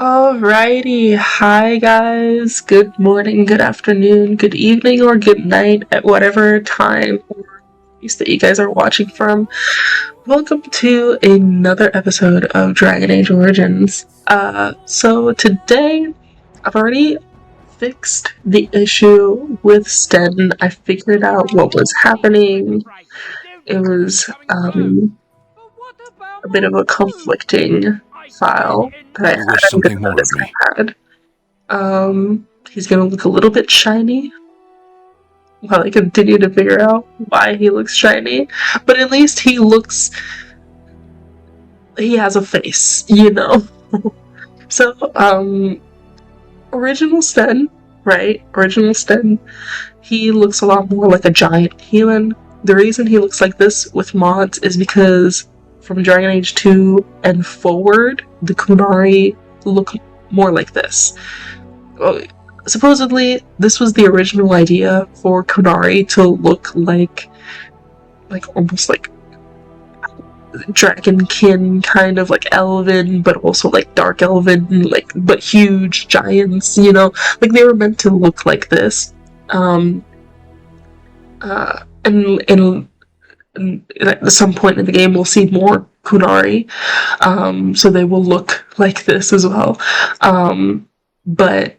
Alrighty, hi guys. Good morning, good afternoon, good evening, or good night at whatever time or place that you guys are watching from. Welcome to another episode of Dragon Age Origins. So today I've already fixed the issue with Sten. I figured out what was happening. It was a bit of a conflicting file that I You wish had. something more of me. He's gonna look a little bit shiny while I continue to figure out why he looks shiny. But at least he has a face, you know? So, original Sten, right? Original Sten, he looks a lot more like a giant human. The reason he looks like this with mods is because from Dragon Age 2 and forward, the Kunari look more like this. Supposedly, this was the original idea for Kunari to look like almost like dragonkin, kind of like elven, but also like dark elven, but huge giants, you know? Like, they were meant to look like this. And at some point in the game, we'll see more Kunari, so they will look like this as well. But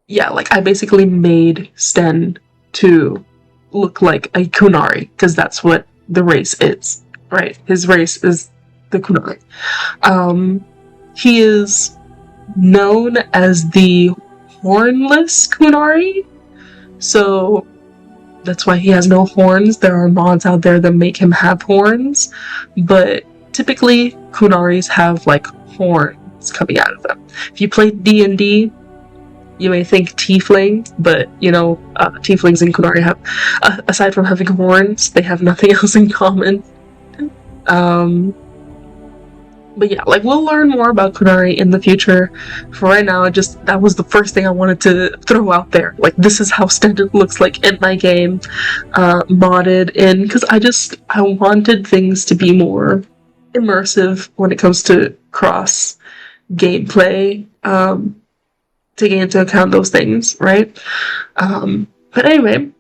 yeah, like, I basically made Sten to look like a Kunari, because that's what the race is, right? His race is the Kunari. He is known as the hornless Kunari, so that's why he has no horns. There are mods out there that make him have horns, but typically Kunaris have like horns coming out of them. If you play D&D, you may think tiefling, but you know, tieflings and Kunari have, aside from having horns, they have nothing else in common. But yeah, like, we'll learn more about Kunari in the future. For right now, that was the first thing I wanted to throw out there. Like, this is how standard looks like in my game, modded in, because I wanted things to be more immersive when it comes to cross gameplay, taking into account those things, right? But anyway,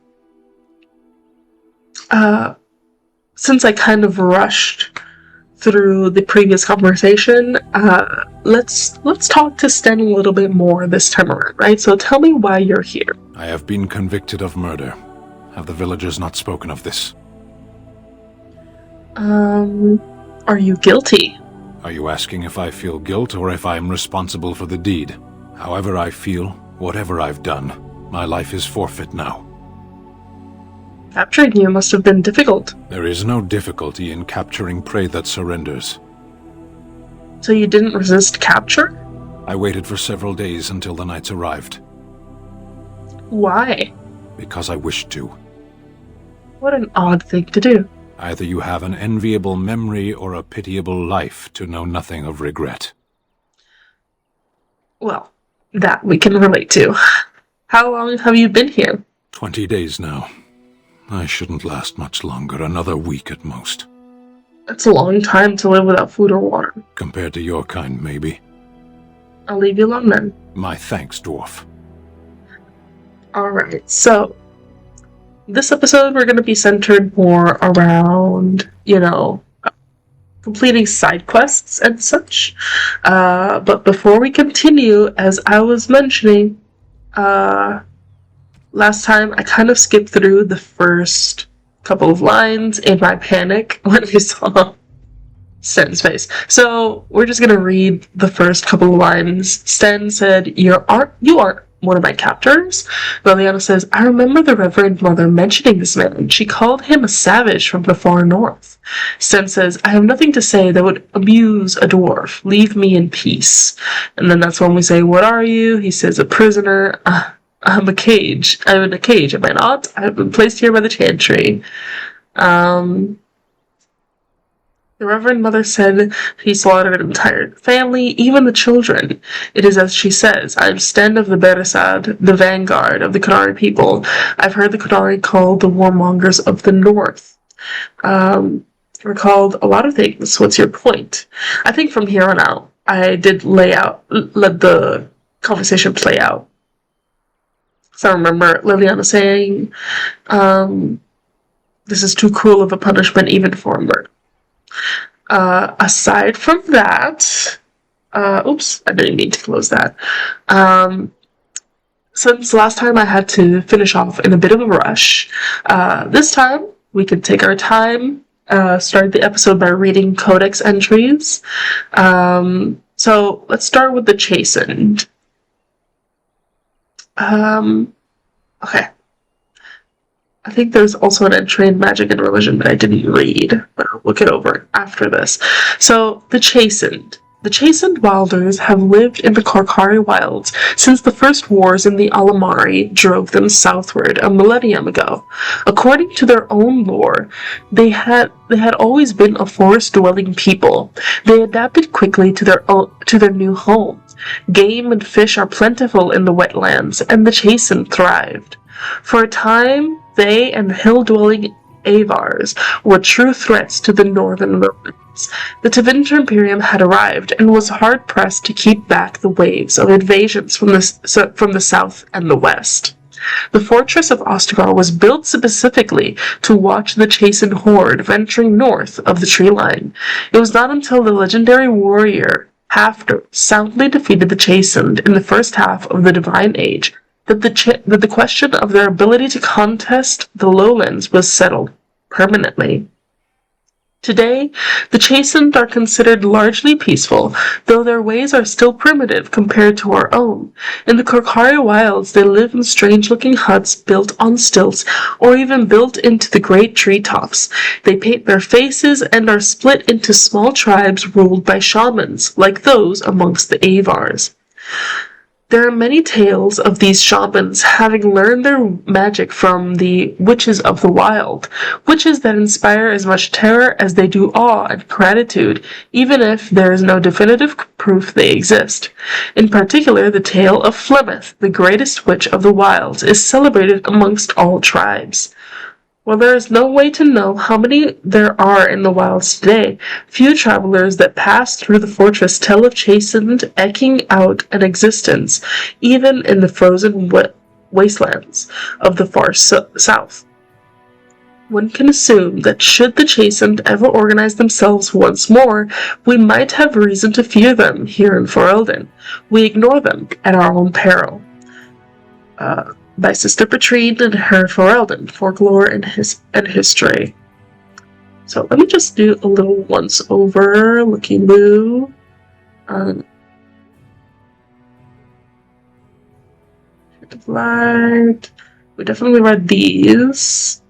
since I kind of rushed through the previous conversation, let's talk to Sten a little bit more this time around, right? So tell me why you're here. I have been convicted of murder. Have the villagers not spoken of this? Are you guilty? Are you asking if I feel guilt or if I am responsible for the deed? However I feel, whatever I've done, my life is forfeit now. Capturing you must have been difficult. There is no difficulty in capturing prey that surrenders. So you didn't resist capture? I waited for several days until the knights arrived. Why? Because I wished to. What an odd thing to do. Either you have an enviable memory or a pitiable life to know nothing of regret. Well, that we can relate to. How long have you been here? 20 days now. I shouldn't last much longer, another week at most. That's a long time to live without food or water. Compared to your kind, maybe. I'll leave you alone then. My thanks, dwarf. Alright, so this episode we're going to be centered more around, completing side quests and such. But before we continue, as I was mentioning, last time I kind of skipped through the first couple of lines in my panic when I saw Sten's face. So we're just gonna read the first couple of lines. Sten said, You aren't one of my captors? Liliana says, I remember the Reverend Mother mentioning this man. She called him a savage from the far north. Sten says, I have nothing to say that would amuse a dwarf. Leave me in peace. And then that's when we say, What are you? He says, a prisoner. I'm in a cage, am I not? I've been placed here by the Chantry. The Reverend Mother said he slaughtered an entire family, even the children. It is as she says. I am Sten of the Beresad, the vanguard of the Kunari people. I've heard the Kunari called the warmongers of the north. We're called a lot of things. What's your point? I think from here on out, I did let the conversation play out. So I remember Liliana saying, this is too cruel of a punishment even for a murder. Aside from that, oops, I didn't mean to close that. Since last time I had to finish off in a bit of a rush, this time we can take our time, start the episode by reading codex entries. So let's start with the chastened. Okay. I think there's also an entry in Magic and Religion that I didn't read, but I'll look it over after this. So, the Chastened. The Chastened Wilders have lived in the Korkari wilds since the first wars in the Alamari drove them southward a millennium ago. According to their own lore, they had always been a forest-dwelling people. They adapted quickly to their new homes. Game and fish are plentiful in the wetlands, and the Chastened thrived. For a time, they and the hill-dwelling Avars were true threats to the northern Romans. The Tevinter Imperium had arrived and was hard-pressed to keep back the waves of invasions from the south and the west. The fortress of Ostagar was built specifically to watch the chastened horde venturing north of the tree line. It was not until the legendary warrior Hafter soundly defeated the chastened in the first half of the Divine Age that the question of their ability to contest the lowlands was settled permanently. Today, the Chastened are considered largely peaceful, though their ways are still primitive compared to our own. In the Korkari wilds, they live in strange-looking huts built on stilts, or even built into the great treetops. They paint their faces and are split into small tribes ruled by shamans, like those amongst the Avars. There are many tales of these shamans having learned their magic from the witches of the wild, witches that inspire as much terror as they do awe and gratitude, even if there is no definitive proof they exist. In particular, the tale of Flemeth, the greatest witch of the wilds, is celebrated amongst all tribes. While there is no way to know how many there are in the wilds today, few travelers that pass through the fortress tell of Chastened eking out an existence, even in the frozen wastelands of the far south. One can assume that should the Chastened ever organize themselves once more, we might have reason to fear them here in Ferelden. We ignore them at our own peril. By Sister Petrine and her Ferelden, Folklore and History. So let me just do a little once over, looky-loo. Light. We definitely read these.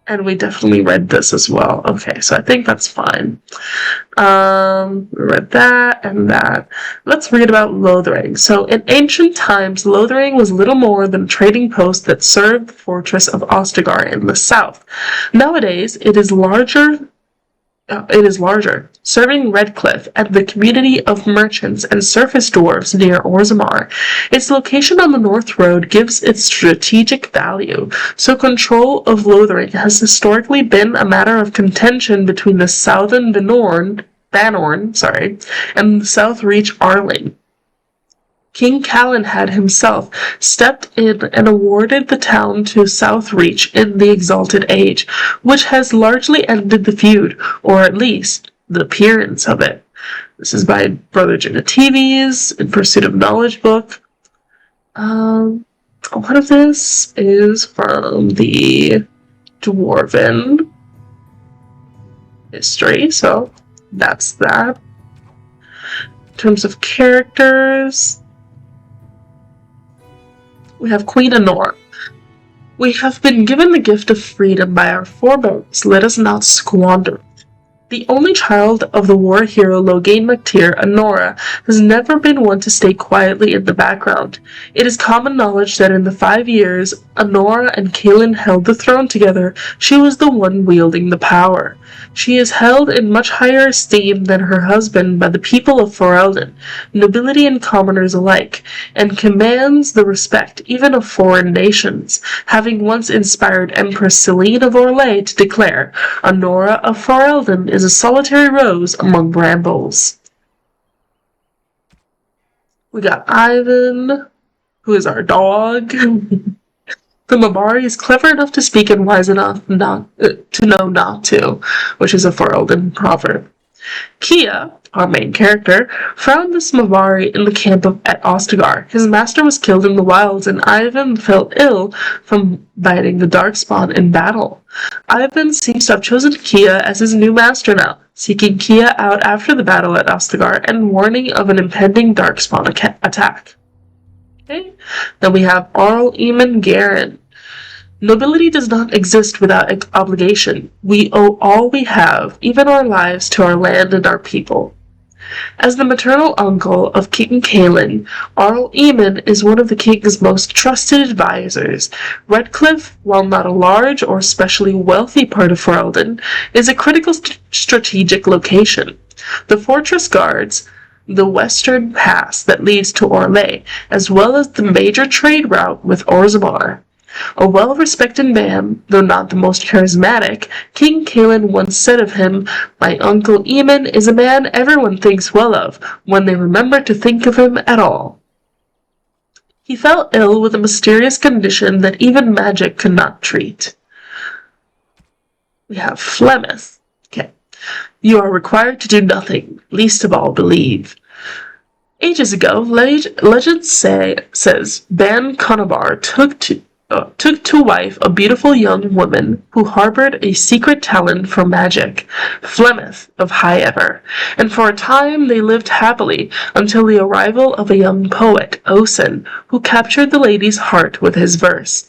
And we definitely read this as well. Okay, so I think that's fine. We read that and that. Let's read about Lothering. So, in ancient times, Lothering was little more than a trading post that served the fortress of Ostagar in the south. Nowadays, it is larger, serving Redcliffe and the community of merchants and surface dwarves near Orzammar. Its location on the North Road gives it strategic value, so control of Lothering has historically been a matter of contention between the southern Banorn, and the South Reach Arling. King Calenhad himself stepped in and awarded the town to Southreach in the Exalted Age, which has largely ended the feud, or at least the appearance of it. This is by Brother Genetives, In Pursuit of Knowledge book. A lot of this is from the Dwarven history, so that's that. In terms of characters, we have Queen Anora. We have been given the gift of freedom by our forebears. Let us not squander it. The only child of the war hero Logain Mactyr, Anora, has never been one to stay quietly in the background. It is common knowledge that in the 5 years Anora and Kaelin held the throne together, she was the one wielding the power. She is held in much higher esteem than her husband by the people of Ferelden, nobility and commoners alike, and commands the respect even of foreign nations, having once inspired Empress Celine of Orlais to declare, Anora of Ferelden is is a solitary rose among brambles. We got Ivan, who is our dog. The Mabari is clever enough to speak and wise enough not to know not to, which is a Ferelden proverb. Kia, our main character, found this Mabari in the camp at Ostagar. His master was killed in the wilds, and Ivan fell ill from biting the darkspawn in battle. Ivan seems to have chosen Kia as his new master now, seeking Kia out after the battle at Ostagar and warning of an impending darkspawn attack. Okay. Then we have Arl Eamon Garen. Nobility does not exist without obligation. We owe all we have, even our lives, to our land and our people. As the maternal uncle of King Kaelin, Arl Eamon is one of the king's most trusted advisors. Redcliffe, while not a large or especially wealthy part of Ferelden, is a critical strategic location. The fortress guards the western pass that leads to Orlais, as well as the major trade route with Orzammar. A well-respected man, though not the most charismatic, King Kaelin once said of him, "My uncle Eamon is a man everyone thinks well of, when they remember to think of him at all." He fell ill with a mysterious condition that even magic could not treat. We have Flemeth. Okay. You are required to do nothing, least of all believe. Ages ago, legend says Ban Conobar took to wife a beautiful young woman who harbored a secret talent for magic, Flemeth of High Ever, and for a time they lived happily until the arrival of a young poet, Osen, who captured the lady's heart with his verse.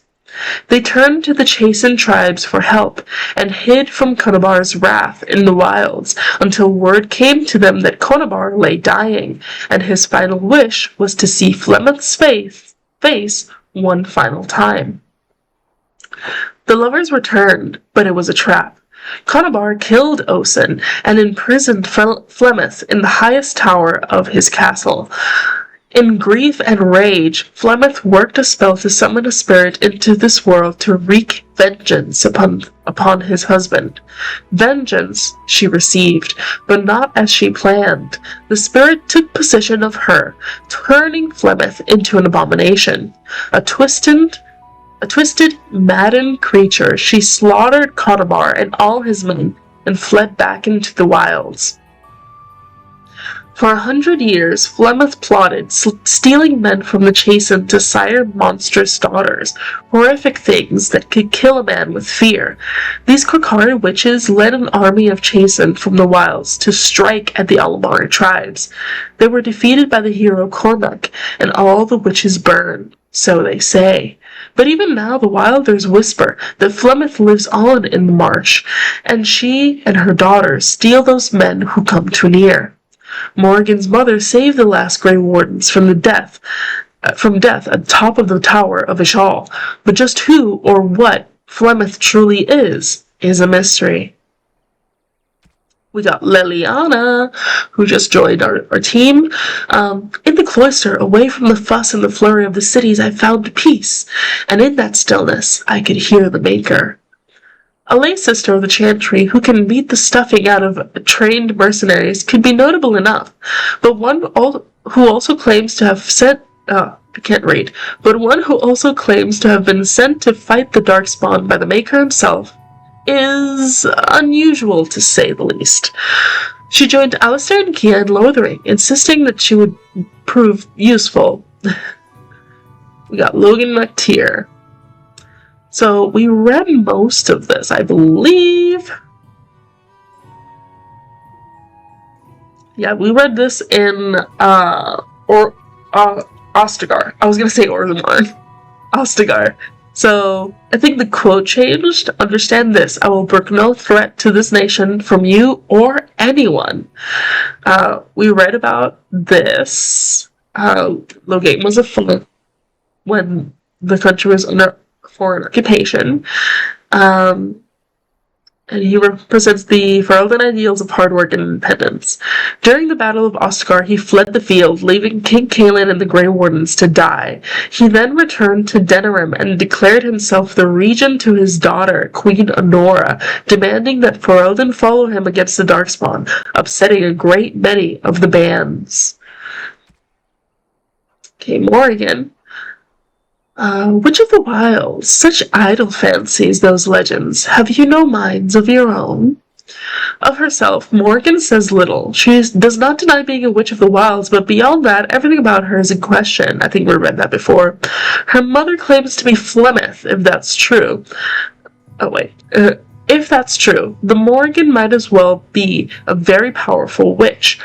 They turned to the Chasen tribes for help and hid from Conobar's wrath in the wilds until word came to them that Conobar lay dying, and his final wish was to see Flemeth's face one final time. The lovers returned, but it was a trap. Conobar killed Osen and imprisoned Flemeth in the highest tower of his castle. In grief and rage, Flemeth worked a spell to summon a spirit into this world to wreak vengeance upon his husband. Vengeance she received, but not as she planned. The spirit took possession of her, turning Flemeth into an abomination. A twisted, maddened creature, she slaughtered Conobar and all his men and fled back into the wilds. For 100 years, Flemeth plotted, stealing men from the Chasen to sire monstrous daughters, horrific things that could kill a man with fear. These Korkari witches led an army of Chasen from the wilds to strike at the Alamari tribes. They were defeated by the hero Cormac, and all the witches burned, so they say. But even now the wilders whisper that Flemeth lives on in the marsh, and she and her daughters steal those men who come too near. Morrigan's mother saved the last Grey Wardens from death at the top of the Tower of Ishal, but just who or what Flemeth truly is a mystery. We got Leliana, who just joined our team. In the cloister, away from the fuss and the flurry of the cities, I found peace, and in that stillness I could hear the Maker. A lay sister of the Chantry who can beat the stuffing out of trained mercenaries could be notable enough, but one who also claims to have one who also claims to have been sent to fight the Darkspawn by the Maker himself is unusual, to say the least. She joined Alistair and Kia in Lothering, insisting that she would prove useful. We got Logan McTeer. So we read most of this, I believe. Yeah, we read this in Ostagar. I was gonna say Orzammar. Ostagar. So I think the quote changed. Understand this: I will brook no threat to this nation from you or anyone. We read about this. Loghain was a fool when the country was under foreign occupation, and and he represents the Ferelden ideals of hard work and independence. During the Battle of Oscar, he fled the field, leaving King Cailan and the Grey Wardens to die. He then returned to Denerim and declared himself the regent to his daughter, Queen Honora, demanding that Ferelden follow him against the Darkspawn, upsetting a great many of the bands. Okay, Morrigan. Witch of the Wilds, such idle fancies, those legends. Have you no minds of your own? Of herself, Morrigan says little. She does not deny being a witch of the wilds, but beyond that, everything about her is in question. I think we read that before. Her mother claims to be Flemeth, if that's true. If that's true, the Morrigan might as well be a very powerful witch.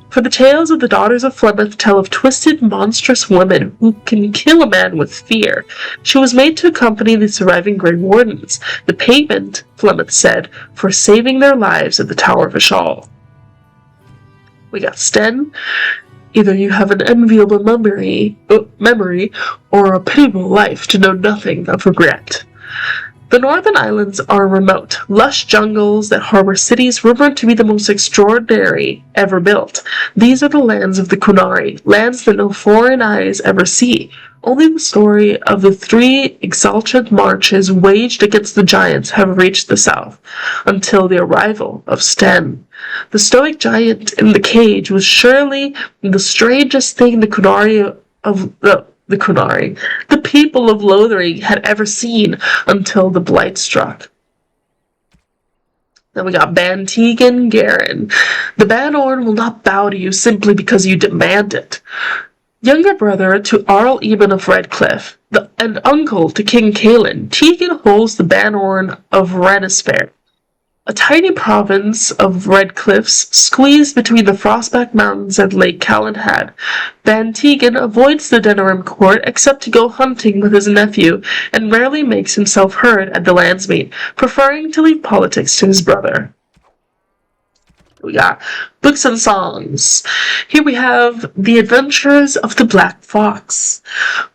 For the tales of the daughters of Flemeth tell of twisted, monstrous women who can kill a man with fear. She was made to accompany the surviving Grey Wardens, the payment, Flemeth said, for saving their lives at the Tower of Ashal. We got Sten. Either you have an enviable memory, or a pitiable life to know nothing of regret. The Northern Islands are remote, lush jungles that harbor cities rumored to be the most extraordinary ever built. These are the lands of the Kunari, lands that no foreign eyes ever see. Only the story of the 3 exalted marches waged against the giants have reached the south, until the arrival of Sten. The stoic giant in the cage was surely the strangest thing the people of Lothering had ever seen until the blight struck. Then we got Ban Tegan Garen. The Banorn will not bow to you simply because you demand it. Younger brother to Arl Eben of Redcliffe, and uncle to King Cailan, Tegan holds the Banorn of Renisfair, a tiny province of red cliffs squeezed between the Frostback Mountains and Lake Calenhad. Ban Tegan avoids the Denerim court except to go hunting with his nephew, and rarely makes himself heard at the Landsmeet, preferring to leave politics to his brother. We got books and songs. Here we have The Adventures of the Black Fox.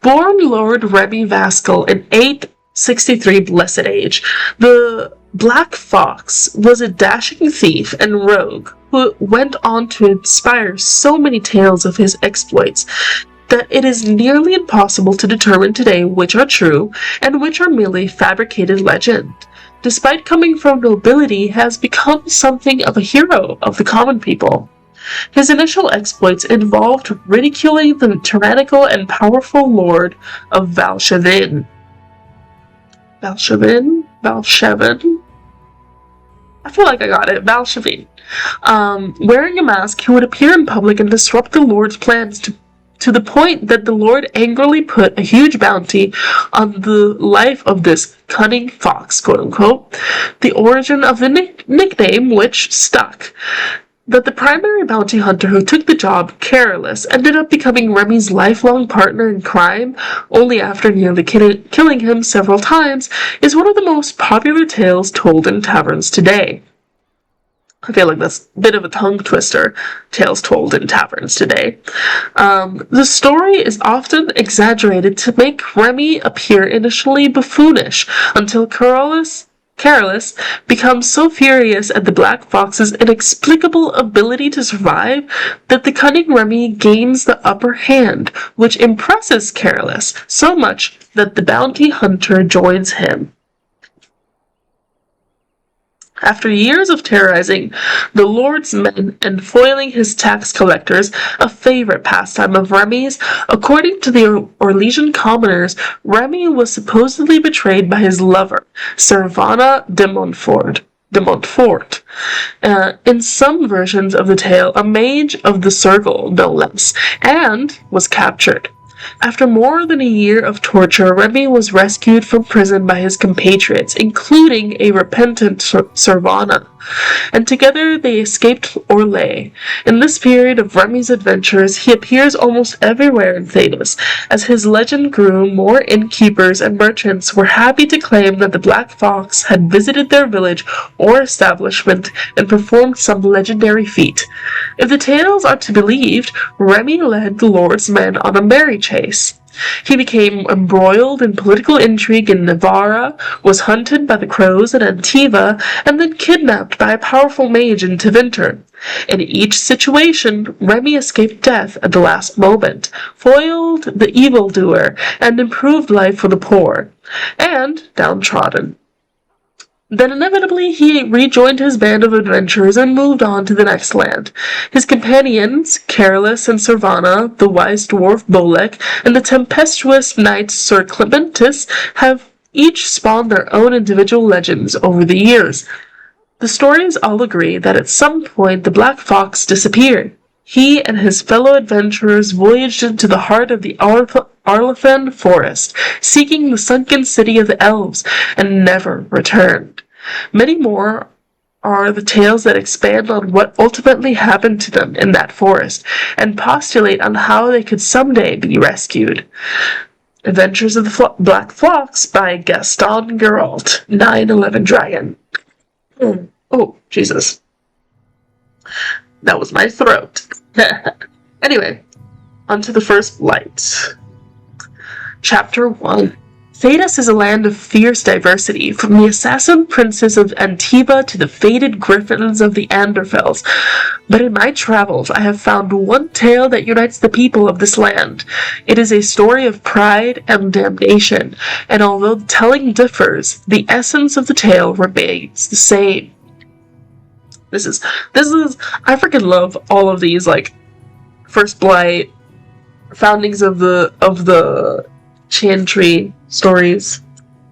Born Lord Remy Vaskell in 863 Blessed Age, the Black Fox was a dashing thief and rogue who went on to inspire so many tales of his exploits that it is nearly impossible to determine today which are true and which are merely fabricated legend. Despite coming from nobility, he has become something of a hero of the common people. His initial exploits involved ridiculing the tyrannical and powerful lord of Valshevin. Valshevin? I feel like I got it. Valshevin. Wearing a mask, he would appear in public and disrupt the Lord's plans to the point that the Lord angrily put a huge bounty on the life of this cunning fox, quote-unquote, the origin of the nickname which stuck. That the primary bounty hunter who took the job, Careless, ended up becoming Remy's lifelong partner in crime, only after nearly killing him several times, is one of the most popular tales told in taverns today. I feel like that's a bit of a tongue twister, tales told in taverns today. The story is often exaggerated to make Remy appear initially buffoonish, until Careless becomes so furious at the Black Fox's inexplicable ability to survive that the cunning Remy gains the upper hand, which impresses Careless so much that the bounty hunter joins him. After years of terrorizing the Lord's men and foiling his tax collectors, a favorite pastime of Remy's, according to the Orlesian commoners, Remy was supposedly betrayed by his lover, Servana de Montfort. In some versions of the tale, a mage of the circle, no less, and was captured. After more than a year of torture, Remy was rescued from prison by his compatriots, including a repentant Servana, and together they escaped Orlais. In this period of Remy's adventures, he appears almost everywhere in Thedas. As his legend grew, more innkeepers and merchants were happy to claim that the Black Fox had visited their village or establishment and performed some legendary feat. If the tales are to be believed, Remy led the Lord's men on a merry chase. He became embroiled in political intrigue in Navarra, was hunted by the crows in Antiva, and then kidnapped by a powerful mage in Tevinter. In each situation, Remy escaped death at the last moment, foiled the evildoer, and improved life for the poor and downtrodden. Then inevitably he rejoined his band of adventurers and moved on to the next land. His companions, Careless and Servana, the wise dwarf Bolek, and the tempestuous knight Sir Clementus have each spawned their own individual legends over the years. The stories all agree that at some point the Black Fox disappeared. He and his fellow adventurers voyaged into the heart of the Arlathan forest, seeking the sunken city of the elves, and never returned. Many more are the tales that expand on what ultimately happened to them in that forest, and postulate on how they could someday be rescued. Adventures of the Black Fox by Gaston Geralt, 9/11 Dragon. Oh, Jesus. That was my throat. Anyway, on to the first light. Chapter 1. Thedas is a land of fierce diversity, from the assassin princes of Antiva to the fated griffins of the Anderfels. But in my travels, I have found one tale that unites the people of this land. It is a story of pride and damnation, and although the telling differs, the essence of the tale remains the same. This is I freaking love all of these, like, First Blight, foundings of the Chantry stories.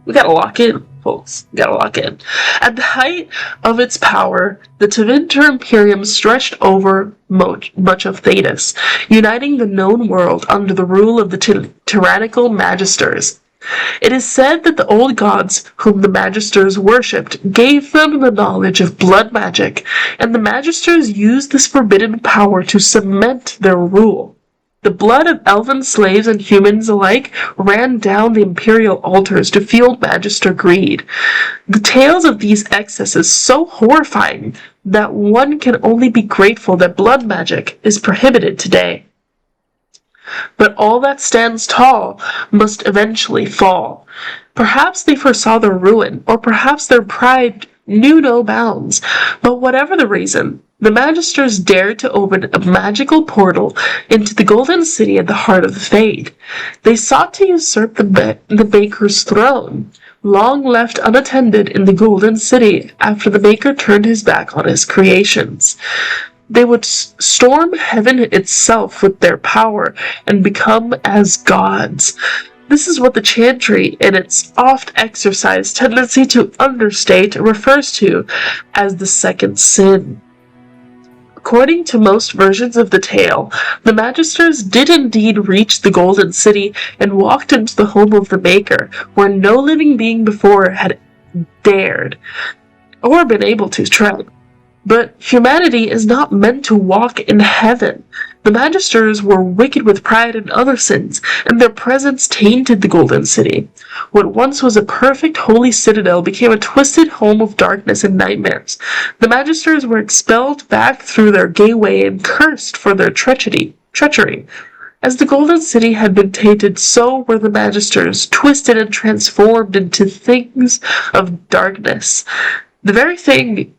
We gotta lock in, folks. We gotta lock in. At the height of its power, the Tevinter Imperium stretched over much of Thedas, uniting the known world under the rule of the tyrannical Magisters. It is said that the old gods whom the Magisters worshipped gave them the knowledge of blood magic, and the Magisters used this forbidden power to cement their rule. The blood of elven slaves and humans alike ran down the imperial altars to fuel Magister greed. The tales of these excesses so horrifying that one can only be grateful that blood magic is prohibited today. But all that stands tall must eventually fall. Perhaps they foresaw their ruin, or perhaps their pride knew no bounds. But whatever the reason, the Magisters dared to open a magical portal into the Golden City at the heart of the Fade. They sought to usurp the Maker's throne, long left unattended in the Golden City after the Maker turned his back on his creations. They would storm heaven itself with their power and become as gods. This is what the Chantry, in its oft-exercised tendency to understate, refers to as the second sin. According to most versions of the tale, the Magisters did indeed reach the Golden City and walked into the home of the Maker, where no living being before had dared or been able to tread. But humanity is not meant to walk in heaven. The Magisters were wicked with pride and other sins, and their presence tainted the Golden City. What once was a perfect holy citadel became a twisted home of darkness and nightmares. The Magisters were expelled back through their gateway and cursed for their treachery. As the Golden City had been tainted, so were the Magisters, twisted and transformed into things of darkness. The very thing...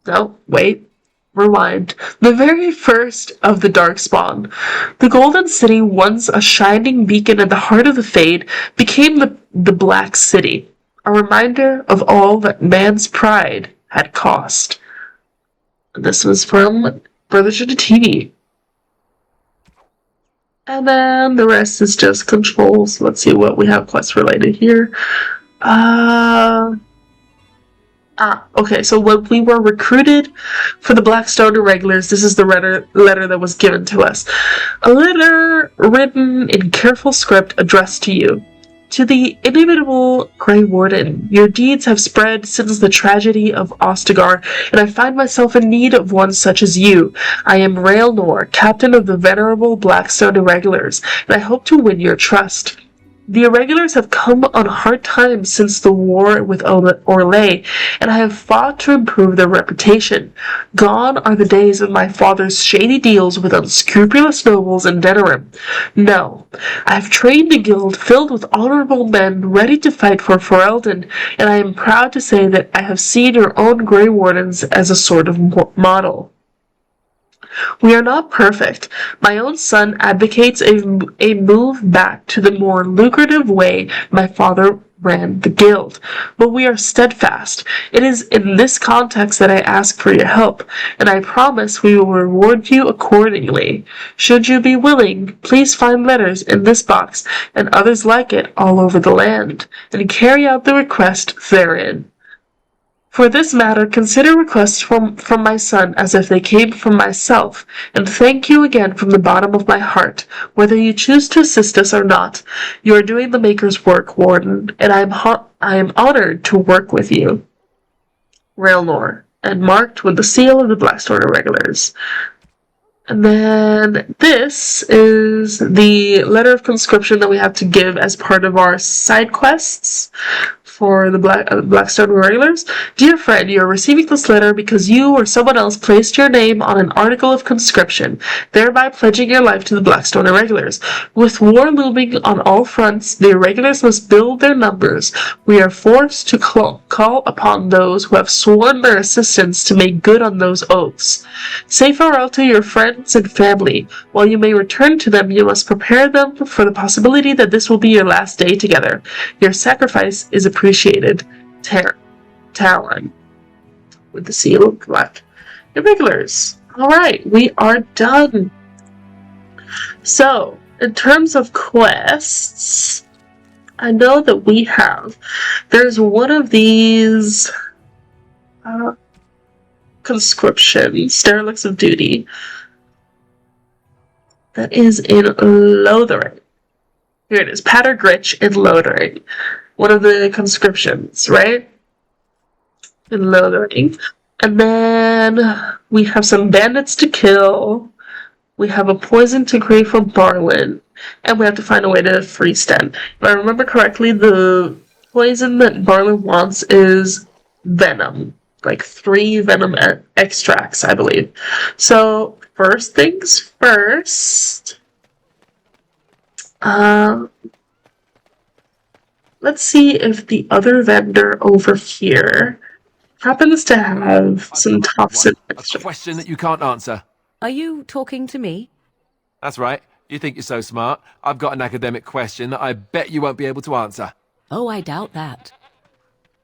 No, wait. Rewind. The very first of the Darkspawn. The Golden City, once a shining beacon at the heart of the Fade, became the Black City, a reminder of all that man's pride had cost. This was from Brothers of the TV. And then the rest is just controls. Let's see what we have quest related here. Okay, so when we were recruited for the Blackstone Irregulars, this is the letter that was given to us. A letter written in careful script addressed to you. To the inimitable Grey Warden, your deeds have spread since the tragedy of Ostagar, and I find myself in need of one such as you. I am Raelnor, captain of the venerable Blackstone Irregulars, and I hope to win your trust. The irregulars have come on hard times since the war with Orlais, and I have fought to improve their reputation. Gone are the days of my father's shady deals with unscrupulous nobles in Denerim. No, I have trained a guild filled with honorable men ready to fight for Ferelden, and I am proud to say that I have seen your own Grey Wardens as a sort of model. We are not perfect. My own son advocates a move back to the more lucrative way my father ran the guild, but we are steadfast. It is in this context that I ask for your help, and I promise we will reward you accordingly. Should you be willing, please find letters in this box and others like it all over the land, and carry out the request therein. For this matter, consider requests from my son as if they came from myself, and thank you again from the bottom of my heart. Whether you choose to assist us or not, you are doing the Maker's work, Warden, and I am honored to work with you. Raelnor, and marked with the seal of the Blackstone Irregulars. And then this is the letter of conscription that we have to give as part of our side quests for the Blackstone Regulars. Dear friend, you are receiving this letter because you or someone else placed your name on an article of conscription, thereby pledging your life to the Blackstone Irregulars. With war looming on all fronts, the Irregulars must build their numbers. We are forced to call upon those who have sworn their assistance to make good on those oaths. Say farewell to your friends and family. While you may return to them, you must prepare them for the possibility that this will be your last day together. Your sacrifice is appreciated. Talon. With the seal of black. Irregulars. Alright, we are done. So, in terms of quests, I know that there's one of these conscriptions, derelicts of duty, that is in Lothering. Here it is, Patter Gritch in Lothering. One of the conscriptions, right? In Lothering. And then we have some bandits to kill. We have a poison to create from Barlin. And we have to find a way to free Sten. If I remember correctly, the poison that Barlin wants is venom. Like 3 venom extracts, I believe. So, first things first. Let's see if the other vendor over here happens to have some toxin extracts. A question that you can't answer. Are you talking to me? That's right. You think you're so smart. I've got an academic question that I bet you won't be able to answer. Oh, I doubt that.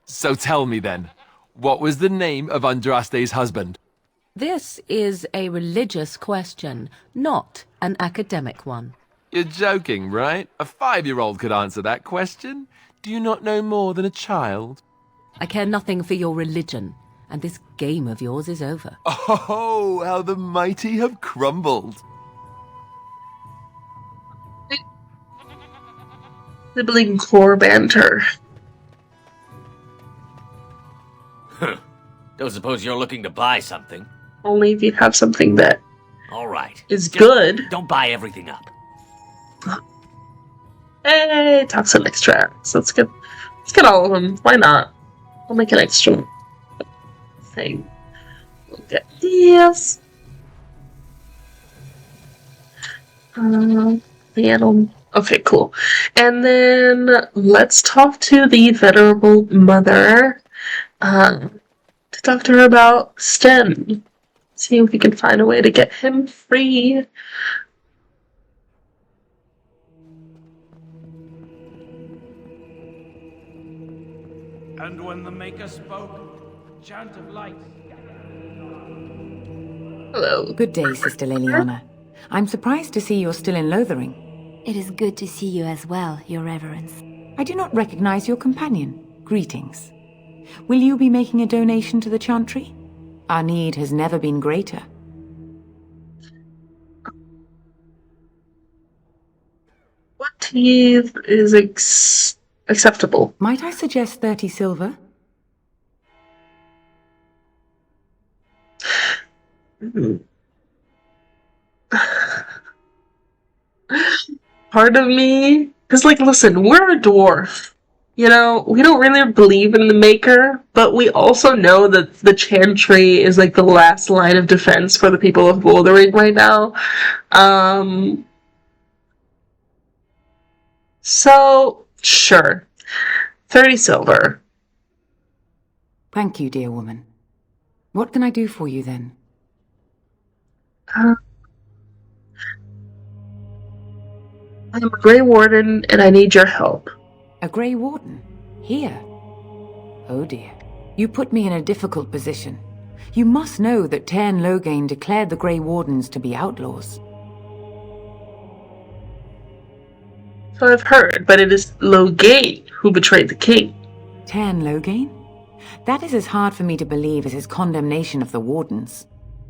So tell me then, what was the name of Andraste's husband? This is a religious question, not an academic one. You're joking, right? A 5-year-old could answer that question. Do you not know more than a child? I care nothing for your religion, and this game of yours is over. Oh, how the mighty have crumbled. Sibling core banter. Don't suppose you're looking to buy something? Only if you have something that All right. is Just good. Don't buy everything up. Hey, toxin extracts. Let's get all of them. Why not? I'll make an extra thing. We'll get this. Okay, cool. And then let's talk to the venerable mother. To talk to her about Sten. See if we can find a way to get him free. And when the Maker spoke, a chant of light. Hello. Good day, Sister Liliana. I'm surprised to see you're still in Lothering. It is good to see you as well, Your Reverence. I do not recognize your companion. Greetings. Will you be making a donation to the Chantry? Our need has never been greater. What teeth is acceptable? Might I suggest 30 silver? Part of me Because, like, listen, we're a dwarf. You know, we don't really believe in the Maker, but we also know that the Chantry is, like, the last line of defense for the people of Lothering right now. So, sure. 30 silver. Thank you, dear woman. What can I do for you, then? I'm a Grey Warden, and I need your help. A Grey Warden? Here? Oh dear. You put me in a difficult position. You must know that Tairn Loghain declared the Grey Wardens to be outlaws. So I've heard, but it is Loghain who betrayed the king. Tairn Loghain? That is as hard for me to believe as his condemnation of the Wardens.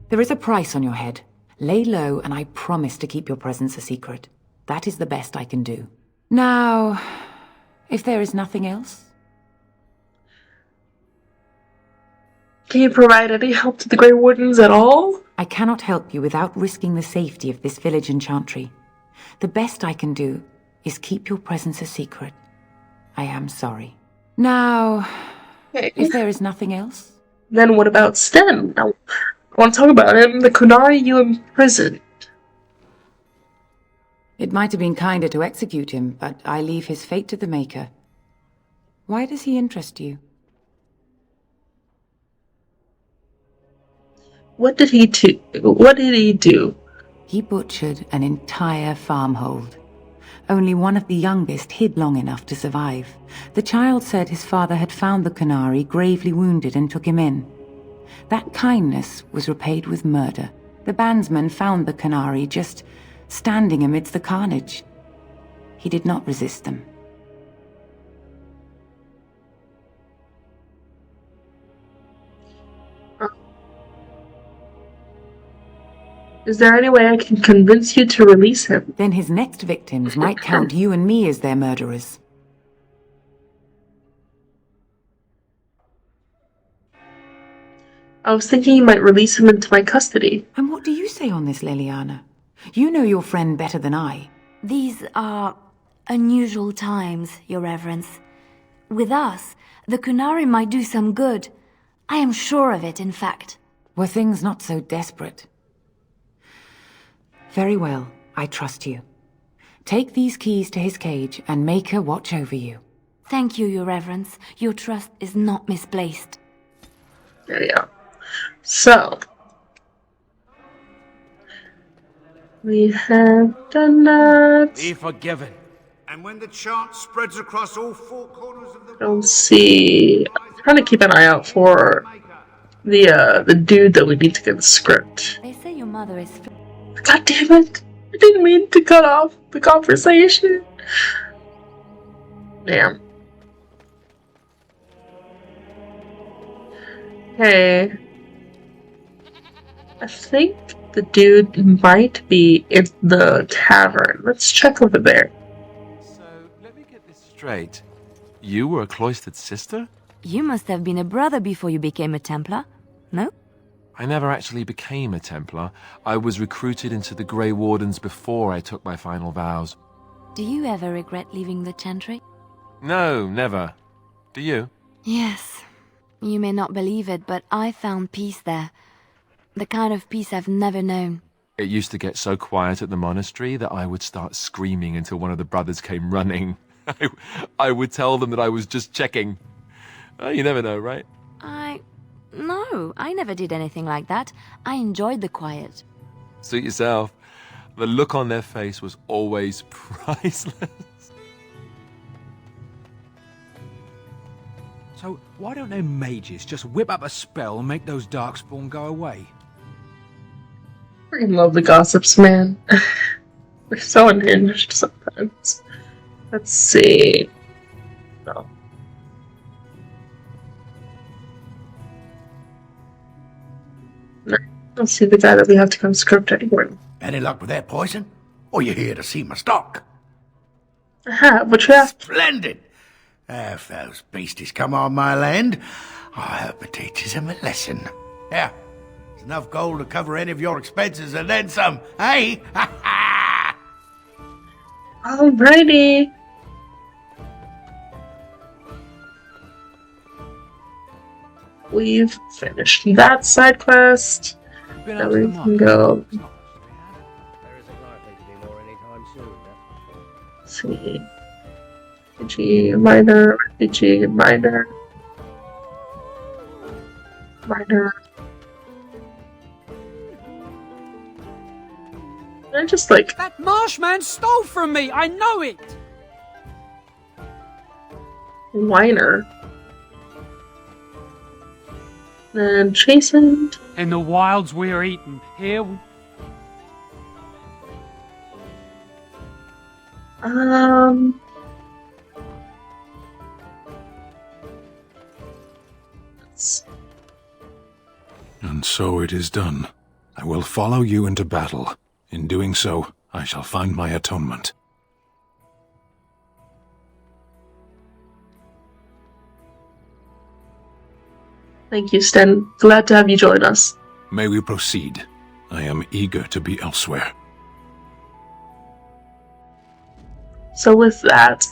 There is a price on your head. Lay low, and I promise to keep your presence a secret. That is the best I can do. Now, if there is nothing else... Can you provide any help to the Grey Wardens at all? I cannot help you without risking the safety of this village and Chantry. The best I can do is keep your presence a secret. I am sorry. Now, Okay. if there is nothing else... Then what about Sten? I want to talk about him. The Kunari you imprisoned. It might have been kinder to execute him, but I leave his fate to the Maker. Why does he interest you? What did he do? What did he do? He butchered an entire farmhold. Only one of the youngest hid long enough to survive. The child said his father had found the Kunari gravely wounded and took him in. That kindness was repaid with murder. The bandsman found the Kunari just standing amidst the carnage. He did not resist them. Is there any way I can convince you to release him? Then his next victims might count you and me as their murderers. I was thinking you might release him into my custody. And what do you say on this, Leliana? You know your friend better than I. These are unusual times, Your Reverence. With us, the Kunari might do some good. I am sure of it, in fact. Were things not so desperate? Very well, I trust you. Take these keys to his cage and make her watch over you. Thank you, Your Reverence. Your trust is not misplaced. There we go. So, we have done that. Be forgiven. And when the chant spreads across all four corners of the Don't see. I'm trying to keep an eye out for the dude that we need to get the script. They say your mother is... God damn it! I didn't mean to cut off the conversation. Damn. Hey. I think the dude might be in the tavern. Let's check over there. So, let me get this straight. You were a cloistered sister? You must have been a brother before you became a Templar, no? I never actually became a Templar. I was recruited into the Grey Wardens before I took my final vows. Do you ever regret leaving the Chantry? No, never. Do you? Yes. You may not believe it, but I found peace there. The kind of peace I've never known. It used to get so quiet at the monastery that I would start screaming until one of the brothers came running. I would tell them that I was just checking. Oh, you never know, right? No, I never did anything like that. I enjoyed the quiet. Suit yourself. The look on their face was always priceless. So why don't them mages just whip up a spell and make those darkspawn go away? I freaking love the gossips, man. They're so unhinged sometimes. Let's see. No. No, I don't see the guy that we have to conscript anymore. Any luck with that poison? Or you here to see my stock? I have, but you have. Splendid! If those beasties come on my land, I hope it teaches them a lesson. Here, there's enough gold to cover any of your expenses and then some, eh? Alrighty. we've finished that side quest. Been Now out to we the can market. go. It's not much to be had. There isn't likely to be more anytime soon, that's for sure. See. RPG minor, RPG minor. Minor. I just like That marshman stole from me! I know it! whiner. Then chastened. In the wilds we are eaten. Here we... And so it is done. I will follow you into battle. In doing so, I shall find my atonement. Thank you, Sten. Glad to have you join us. May we proceed? I am eager to be elsewhere. So with that,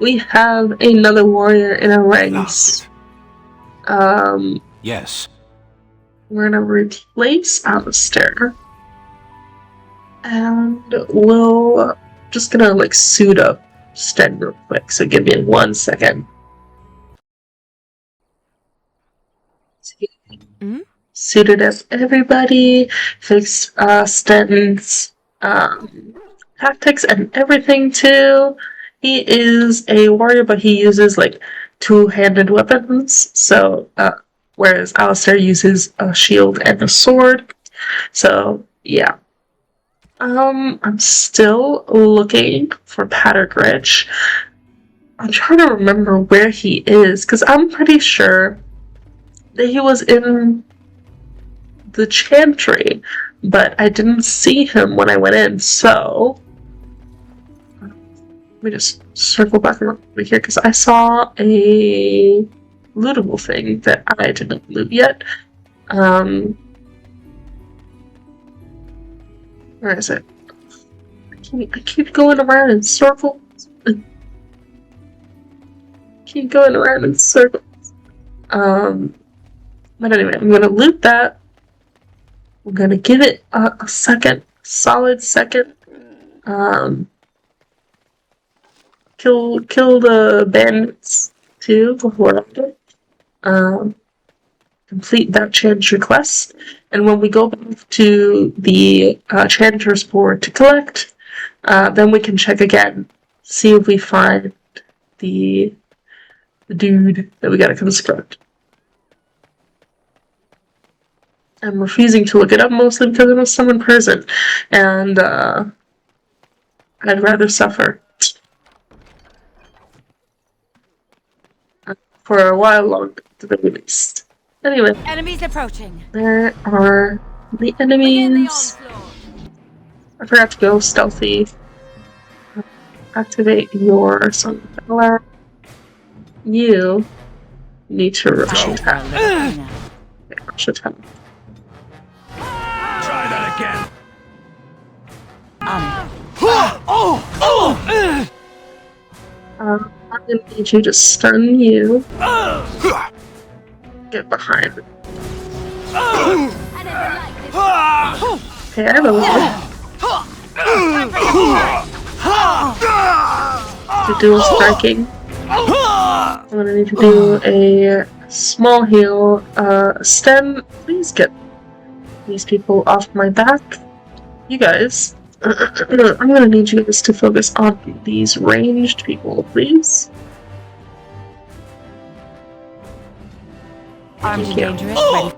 we have another warrior in our ranks. Yes. We're gonna replace Alistair. And we'll just gonna like suit up Sten real quick, so give me 1 second. Suited up everybody, fixed Sten's tactics and everything too. He is a warrior, but he uses like two-handed weapons, so whereas Alistair uses a shield and a sword. So yeah. I'm still looking for Pattergritch. I'm trying to remember where he is, because I'm pretty sure that he was in the chantry, but I didn't see him when I went in, so let me just circle back around over here, because I saw a lootable thing that I didn't loot yet. Where is it? I keep going around in circles. Keep going around in circles. But anyway, I'm gonna loot that. I'm gonna give it a second, solid second. Kill the bandits too before I do. Complete that Chanter quest, and when we go back to the Chanter's board to collect, then we can check again, see if we find the dude that we gotta construct. I'm refusing to look it up mostly because I'm still in prison, and I'd rather suffer for a while longer, to the least. Anyway, Enemies approaching. there are the enemies. I forgot to go stealthy. Activate your Son of Valor. You need to rush attack. Yeah, rush attack. Try that again. I'm gonna need you to stun you. Get behind. Okay, I have a lot to dual striking. I'm gonna need to do a small heal. Sten, please get these people off my back. You guys. I'm gonna need you guys to focus on these ranged people, please. Arms Thank you. dangerous, ready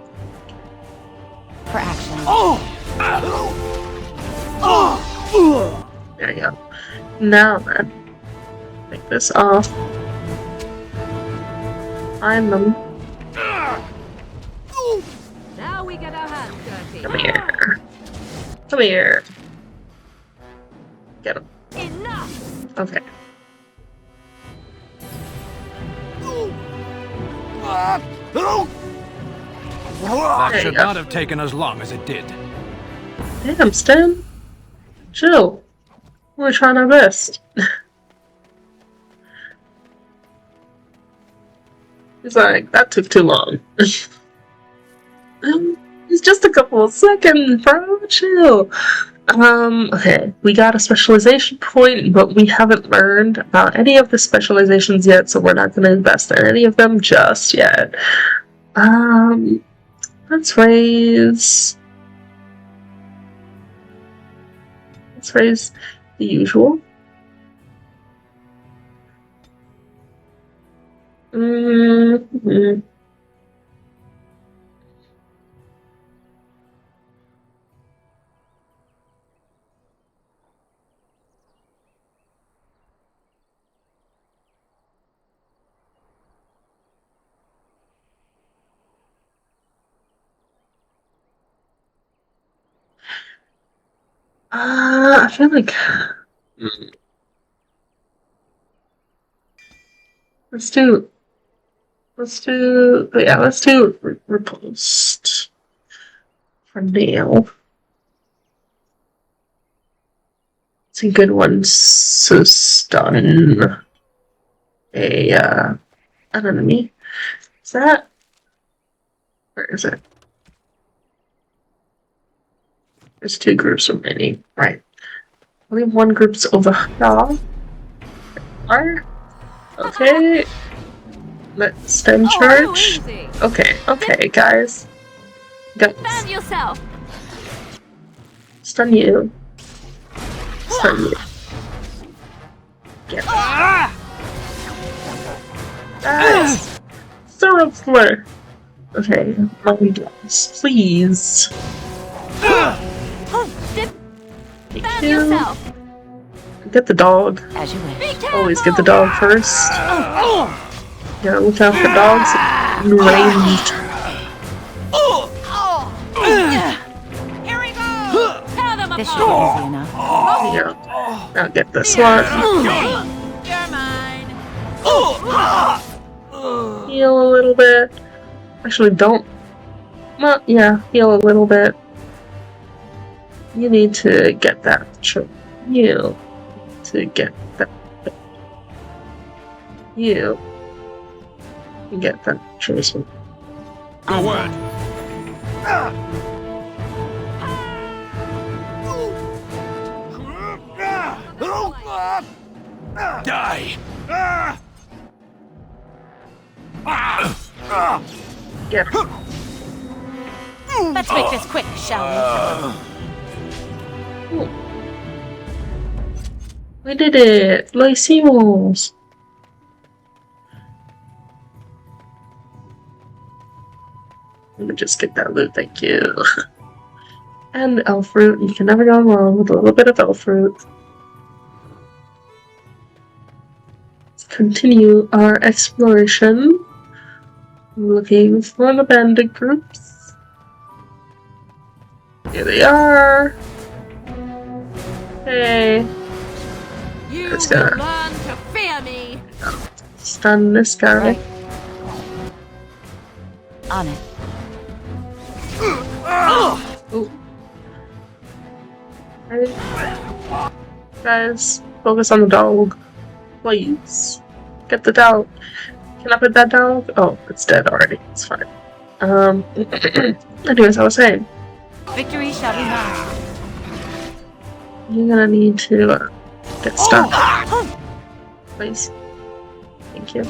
for action. There you go. Now then, take this off. Find them. Now we get our hands dirty. Come here. Come here. Get him. Enough! Okay. That There should you go. not have taken as long as it did. Damn, Sten. Chill. We're trying our best. He's like, that took too long. It's just a couple of seconds, bro. Chill. Okay, we got a specialization point, but we haven't learned about any of the specializations yet, so we're not going to invest in any of them just yet. Let's raise the usual. Mm-hmm. I feel like let's do repost for now. It's a good one. So stun an enemy. Is that? Where is it? There's two groups remaining. Right. Only one group's over here. Okay. Let's stun charge. Okay, guys. Defend yourself. Stun you. Stun you. Get Guys! Throw flare. Okay, mind blast, please. Defend yourself. Get the dog. As you wish. Always get the dog first. Yeah, look out for dogs in range. Here we go. Tear them This should be apart. easy enough. Yeah. Now get this one. You're mine. Heal a little bit. Actually, don't. Well, yeah, heal a little bit. You need to get that. You to get that. You get that choice. Go word. Die. Get her. Let's make this quick, shall we? We did it! Lo hicimos! Let me just get that loot, thank you. And elf fruit. You can never go wrong with a little bit of elf fruit. Let's continue our exploration. Looking for the bandit groups. Here they are! Hey! You Let's will go. learn to fear me. Stun this guy. On it. Ooh. Guys, focus on the dog. Please. Get the dog. Can I put that dog? Oh, it's dead already. It's fine. Anyways, I was saying. Victory shall be mine. You're gonna need to get stuck. Please. Thank you.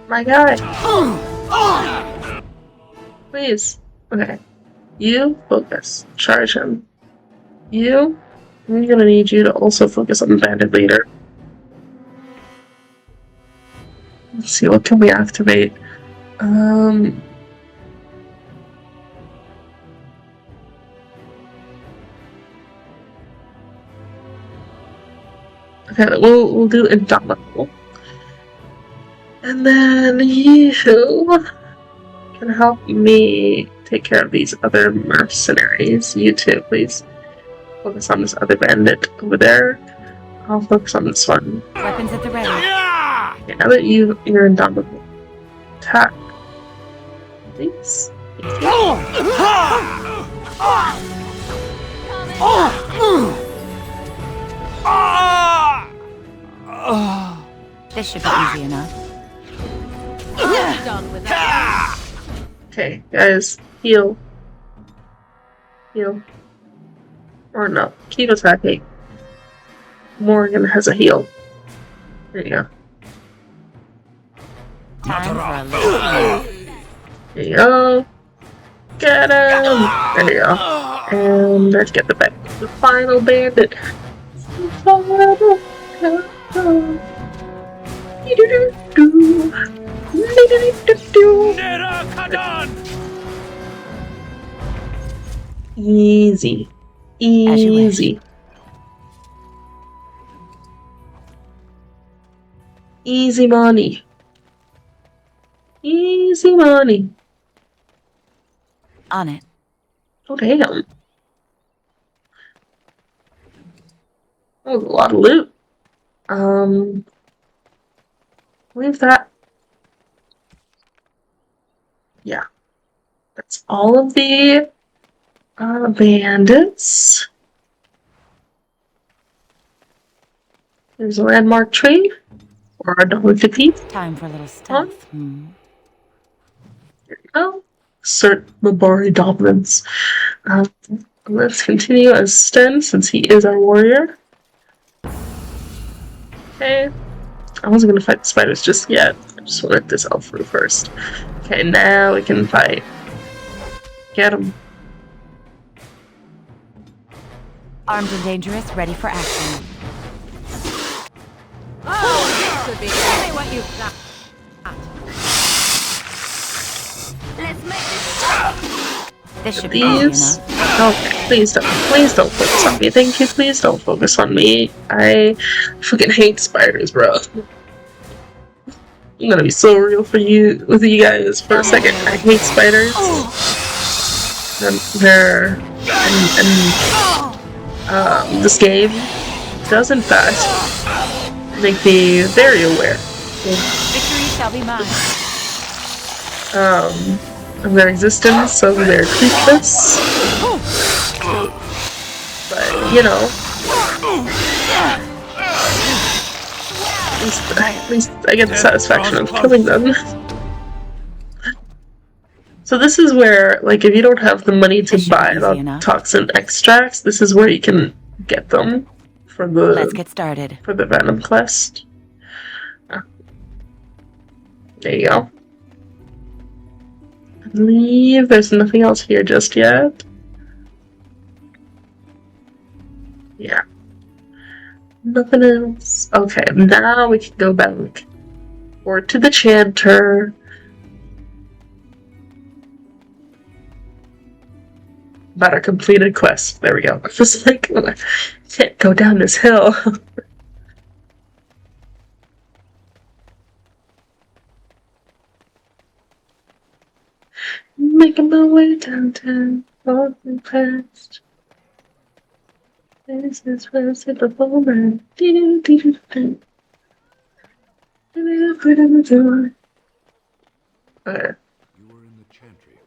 My guy. Please. Okay. You focus. Charge him. You. I'm gonna need you to also focus on the bandit leader. Let's see, what can we activate? Okay, we'll do Indomitable. And then you can help me take care of these other mercenaries. You too, please. Focus on this other bandit over there. I'll focus on this one. Weapons at the ready. Okay, now that you're Indomitable. Attack. Please. Thank you. This should be easy enough. done with that. Okay, guys, heal. Heal. Or no, keep attacking. Morgan has a heal. There you go. Time for a little. There you go. Get him! There you go. And let's get the final bandit. Easy. Easy. Easy money. Easy money. On it. Oh, damn. That was a lot of loot. Leave that. Yeah. That's all of the bandits. There's a landmark tree. Or a $1.50. Time for a little stealth. There you go. Assert Mabari dominance. Let's continue as Sten, since he is our warrior. Okay. I wasn't gonna fight the spiders just yet. I just wanted this elf through first. Okay, now we can fight. Get him. Armed and dangerous, ready for action. Oh, this could be. Tell me what you've got. Let's make this. This should be easy These. enough. Okay, please don't focus on me. Thank you, please don't focus on me. I fucking hate spiders, bro. I'm gonna be so real with you guys for a second. I hate spiders. This game does in fact make me very aware Victory shall be mine. of their existence, of their creepiness. But, you know, at least I get the satisfaction of killing them. So this is where, like, if you don't have the money to buy the toxin extracts, this is where you can get them for the Let's get started. for the Venom quest. There you go. I believe there's nothing else here just yet. Yeah. Nothing else. Okay, now we can go back. Or to the Chanter. About a completed quest. There we go. Just like, I can't go down this hill. Making my way downtown, walking past. This is where I sit before man. Put in the door. Okay. You were in the chantry.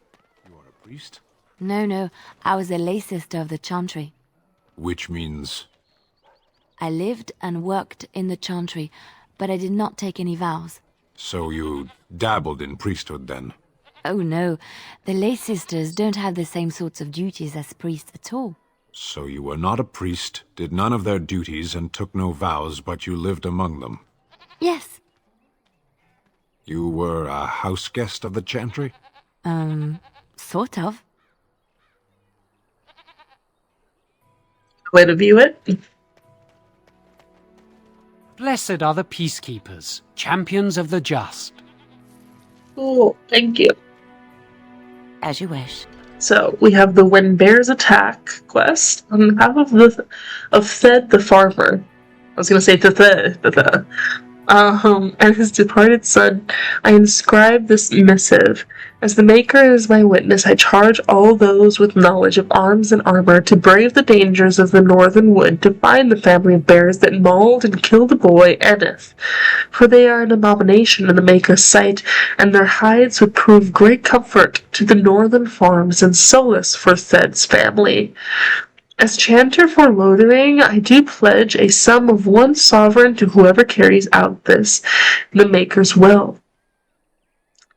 You are a priest? No, I was a lay sister of the chantry. Which means... I lived and worked in the chantry, but I did not take any vows. So you dabbled in priesthood then? Oh no, the lay sisters don't have the same sorts of duties as priests at all. So you were not a priest, did none of their duties, and took no vows, but you lived among them? Yes. You were a house guest of the chantry? Sort of. Way to view it. Blessed are the peacekeepers, champions of the just. Cool, thank you. As you wish. So we have the When Bears Attack quest on behalf of Fed the Farmer. I was gonna say the and his departed son. I inscribe this missive. As the Maker is my witness, I charge all those with knowledge of arms and armor to brave the dangers of the northern wood, to find the family of bears that mauled and killed the boy Edith. For they are an abomination in the Maker's sight, and their hides would prove great comfort to the northern farms and solace for Thed's family. As chanter for Lothering, I do pledge a sum of 1 sovereign to whoever carries out this, the Maker's will.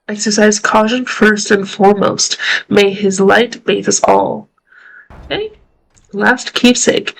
Exercise caution first and foremost. May his light bathe us all. Okay? Last keepsake.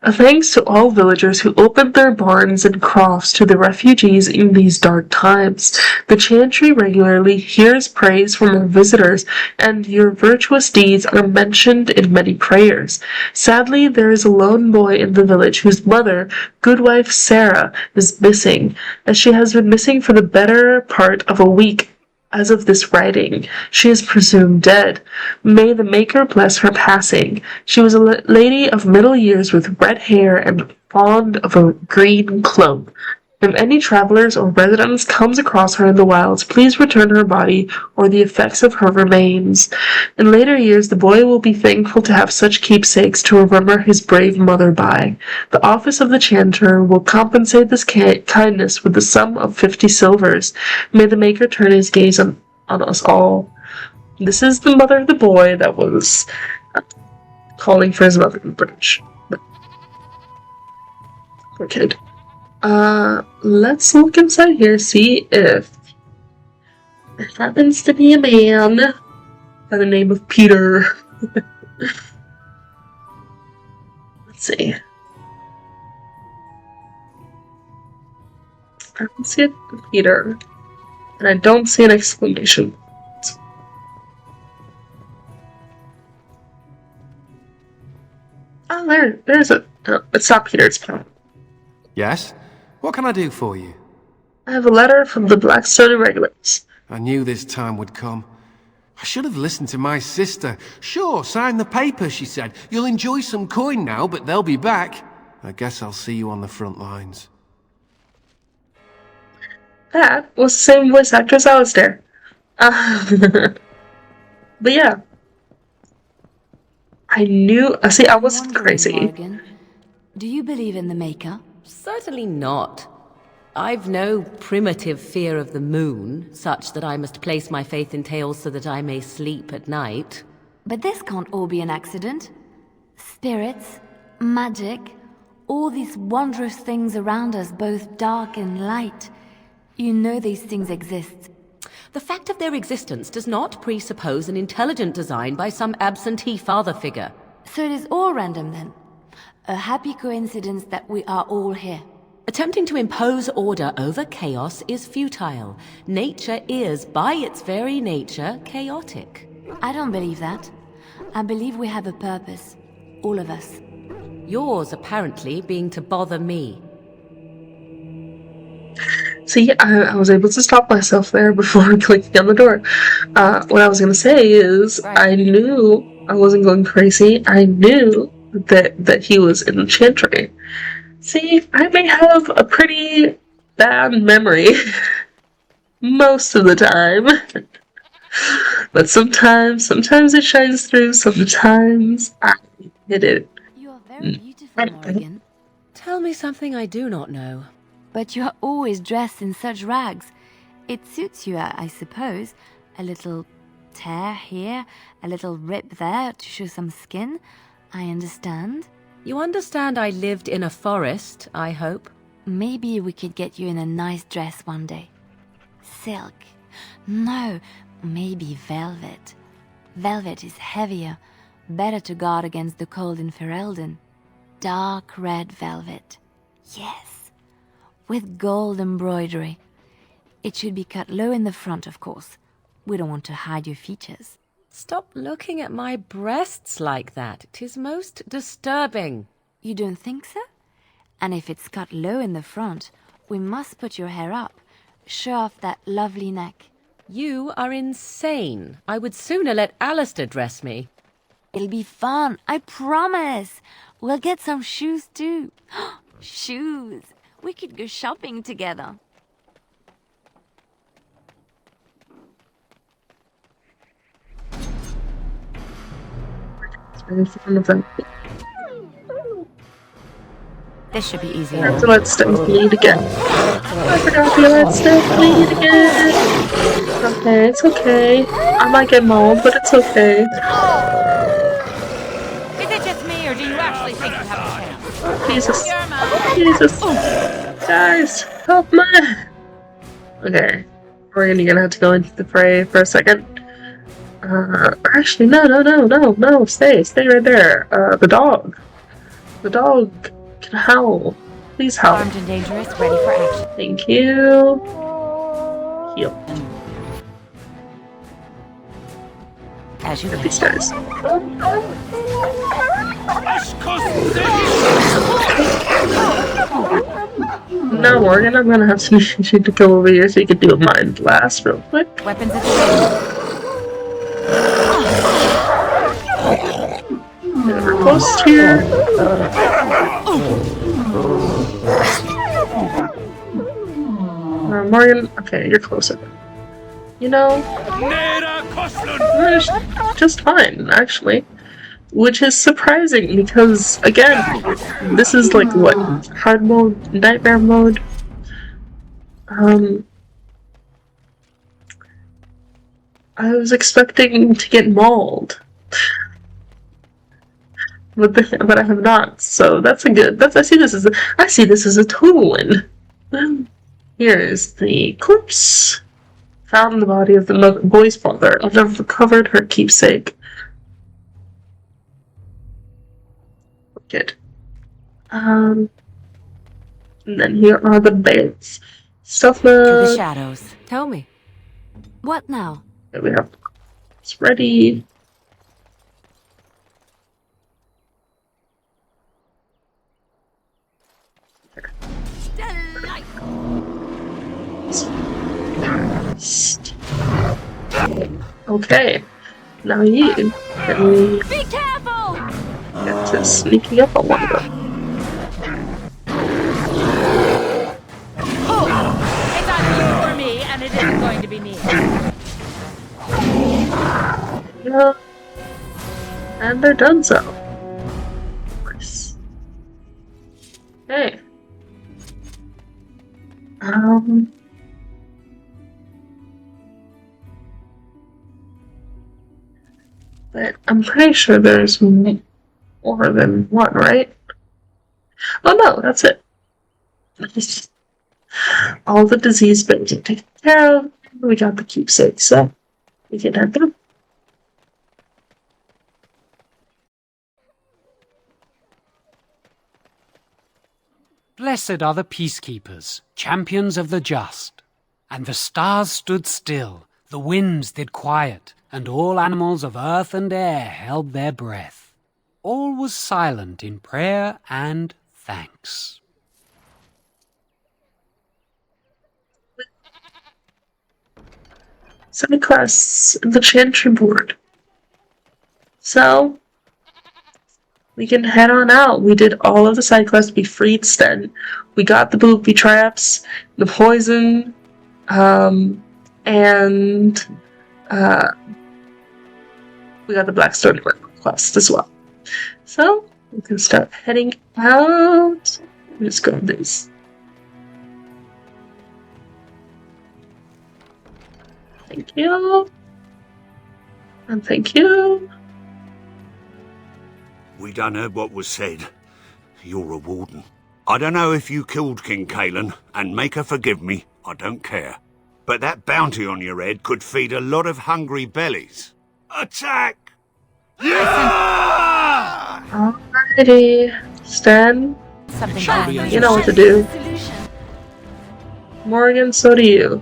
A thanks to all villagers who opened their barns and crofts to the refugees in these dark times. The chantry regularly hears praise from our visitors, and your virtuous deeds are mentioned in many prayers. Sadly, there is a lone boy in the village whose mother, goodwife Sarah, is missing, as she has been missing for the better part of a week. As of this writing, she is presumed dead. May the Maker bless her passing. She was a lady of middle years with red hair and fond of a green cloak. If any travelers or residents comes across her in the wilds, please return her body or the effects of her remains. In later years, the boy will be thankful to have such keepsakes to remember his brave mother by. The office of the chanter will compensate this kindness with the sum of 50 silvers. May the Maker turn his gaze on us all. This is the mother of the boy that was calling for his mother in British. Poor kid. Let's look inside here, see if there happens to be a man by the name of Peter. Let's see. I don't see a Peter, and I don't see an exclamation. Oh, there's a. It's not Peter, it's Paul. Yes? What can I do for you? I have a letter from the Blackstone Irregulars. I knew this time would come. I should have listened to my sister. Sure, sign the paper, she said. You'll enjoy some coin now, but they'll be back. I guess I'll see you on the front lines. That was the same voice actor as Alistair. But yeah. I knew. See, I wasn't crazy. Morgan, do you believe in the Maker? Certainly not. I've no primitive fear of the moon, such that I must place my faith in tales so that I may sleep at night. But this can't all be an accident. Spirits, magic, all these wondrous things around us, both dark and light. You know these things exist. The fact of their existence does not presuppose an intelligent design by some absentee father figure. So it is all random then? A happy coincidence that we are all here. Attempting to impose order over chaos is futile. Nature is, by its very nature, chaotic. I don't believe that. I believe we have a purpose. All of us. Yours, apparently, being to bother me. See, I was able to stop myself there before clicking on the door. What I was going to say is, I knew I wasn't going crazy. I knew that he was in the chantry. See, I may have a pretty bad memory most of the time. But sometimes it shines through, sometimes I hit it. You are very beautiful, Morgan. Tell me something I do not know. But you are always dressed in such rags. It suits you, I suppose. A little tear here, a little rip there to show some skin. I understand. You understand I lived in a forest, I hope? Maybe we could get you in a nice dress one day. Silk. No, maybe velvet. Velvet is heavier, better to guard against the cold in Ferelden. Dark red velvet. Yes. With gold embroidery. It should be cut low in the front, of course. We don't want to hide your features. Stop looking at my breasts like that. 'Tis most disturbing. You don't think so? And if it's cut low in the front, we must put your hair up. Show off that lovely neck. You are insane. I would sooner let Alistair dress me. It'll be fun, I promise. We'll get some shoes too. Shoes. We could go shopping together. This should be easy. I have to let Steph bleed again. I forgot to let Steph bleed again. Okay, it's okay. I might get mauled, but it's okay. Is it just me, or do you actually think you have a chance? Oh, Jesus. Jesus. Guys, help me. Okay. Morgan, you're gonna have to go into the fray for a second. Actually, no, stay right there. The dog can howl. Please howl. Armed and dangerous, ready for action. Thank you. Heal. As you Get wish. these guys. No, Morgan, I'm gonna have to need you to come over here so you can do a mind blast real quick. Weapons at the ready. We're close here. Morgan, okay, you're closer. You know, just fine, actually. Which is surprising because, again, this is like what? Hard mode? Nightmare mode? I was expecting to get mauled. But I have not, so that's a good. I see this as a total win. Here is the corpse. Found the body of the boy's father. I've recovered her keepsake. Good. And then here are the beds. Stuff mode. To the shadows. Tell me. What now? We have it's ready. Okay. Now you can Be careful! get to sneaking up on one of them. It's either you or me, and it isn't going to be me. Yeah. And they're done so. Nice. Okay. But I'm pretty sure there's more than one, right? Oh no, that's it. All the disease bits are taken care of. We got the keepsake, so we can head them. Blessed are the peacekeepers, champions of the just. And the stars stood still, the winds did quiet, and all animals of earth and air held their breath. All was silent in prayer and thanks. Semi-quests in the Chantry board. So, we can head on out. We did all of the side quests. We freed Sten. We got the booby traps, the poison, and we got the Blackstone quest as well. So, we can start heading out. Let's go with this. Thank you. And thank you. We done heard what was said. You're a warden. I don't know if you killed King Kalen, and make her forgive me, I don't care. But that bounty on your head could feed a lot of hungry bellies. Attack! Yeah! Alrighty. Sten, you know what to do. Morgan, so do you.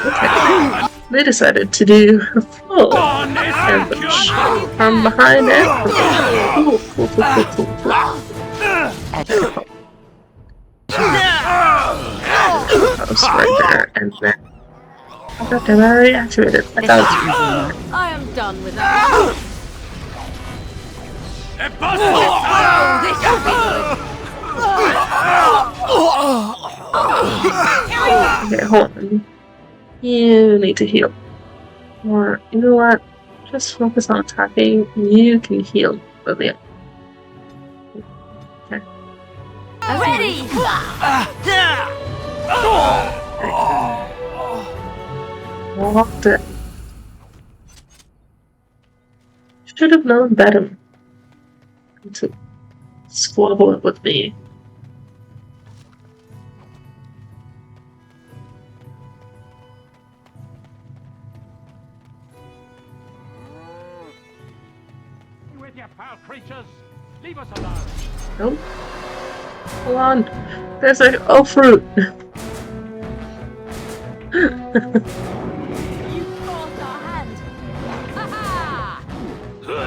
Okay. They decided to do a full ambush from behind and cool. House right there, and then I thought they were already activated. I thought I am done with that. Oh, this will be okay, hold on. You need to heal. Or, you know what? Just focus on attacking. You can heal, Lilia. Okay. Ready! Walked it. Should have known better. to squabble it with me. With your foul creatures, leave us alone. Nope. Hold on. There's a fruit.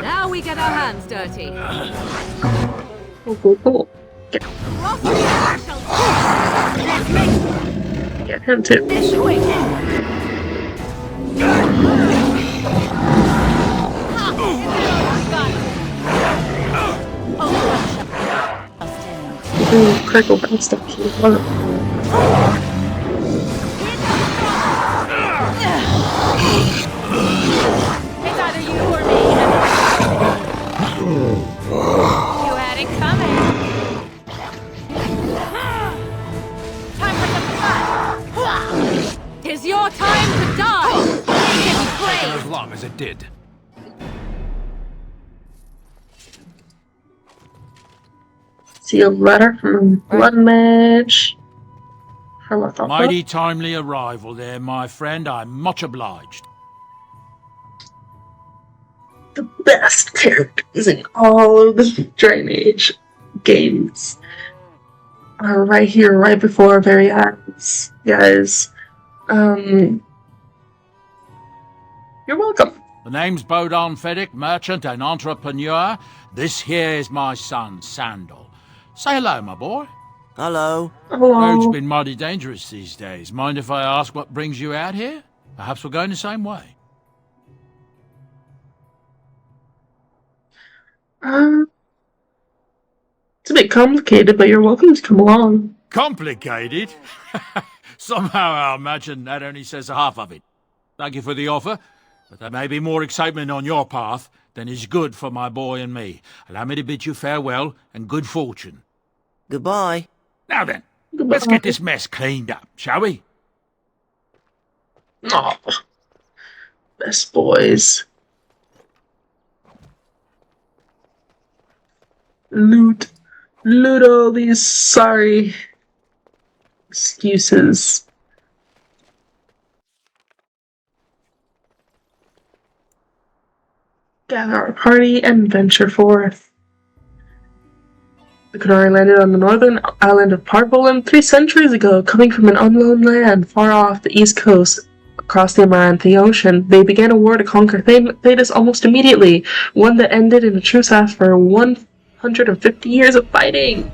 Now we get our hands dirty. Cool. Get him too. Ooh, critical bad stuff. It's either you or me. You had it coming. Time for some fun. 'Tis your time to die. As long as it did. Sealed letter from Blood Mage. Mighty timely arrival there, my friend. I'm much obliged. The best characters in all of the Dragon Age games are right here, right before our very eyes, guys. You're welcome. The name's Bodon Feddick, merchant and entrepreneur. This here is my son, Sandal. Say hello, my boy. Hello. Road's been mighty dangerous these days. Mind if I ask what brings you out here? Perhaps we're going the same way. It's a bit complicated, but you're welcome to come along. Complicated? Somehow I imagine that only says half of it. Thank you for the offer, but there may be more excitement on your path than is good for my boy and me. Allow me to bid you farewell and good fortune. Goodbye. Now then, let's get this mess cleaned up, shall we? Aw. Best boys. Loot all these sorry excuses. Gather our party and venture forth. The Qunari landed on the northern island of Parvolan 3 centuries ago, coming from an unknown land far off the east coast. Across the Amaranthe Ocean, they began a war to conquer Thedas almost immediately, one that ended in a truce after 150 years of fighting.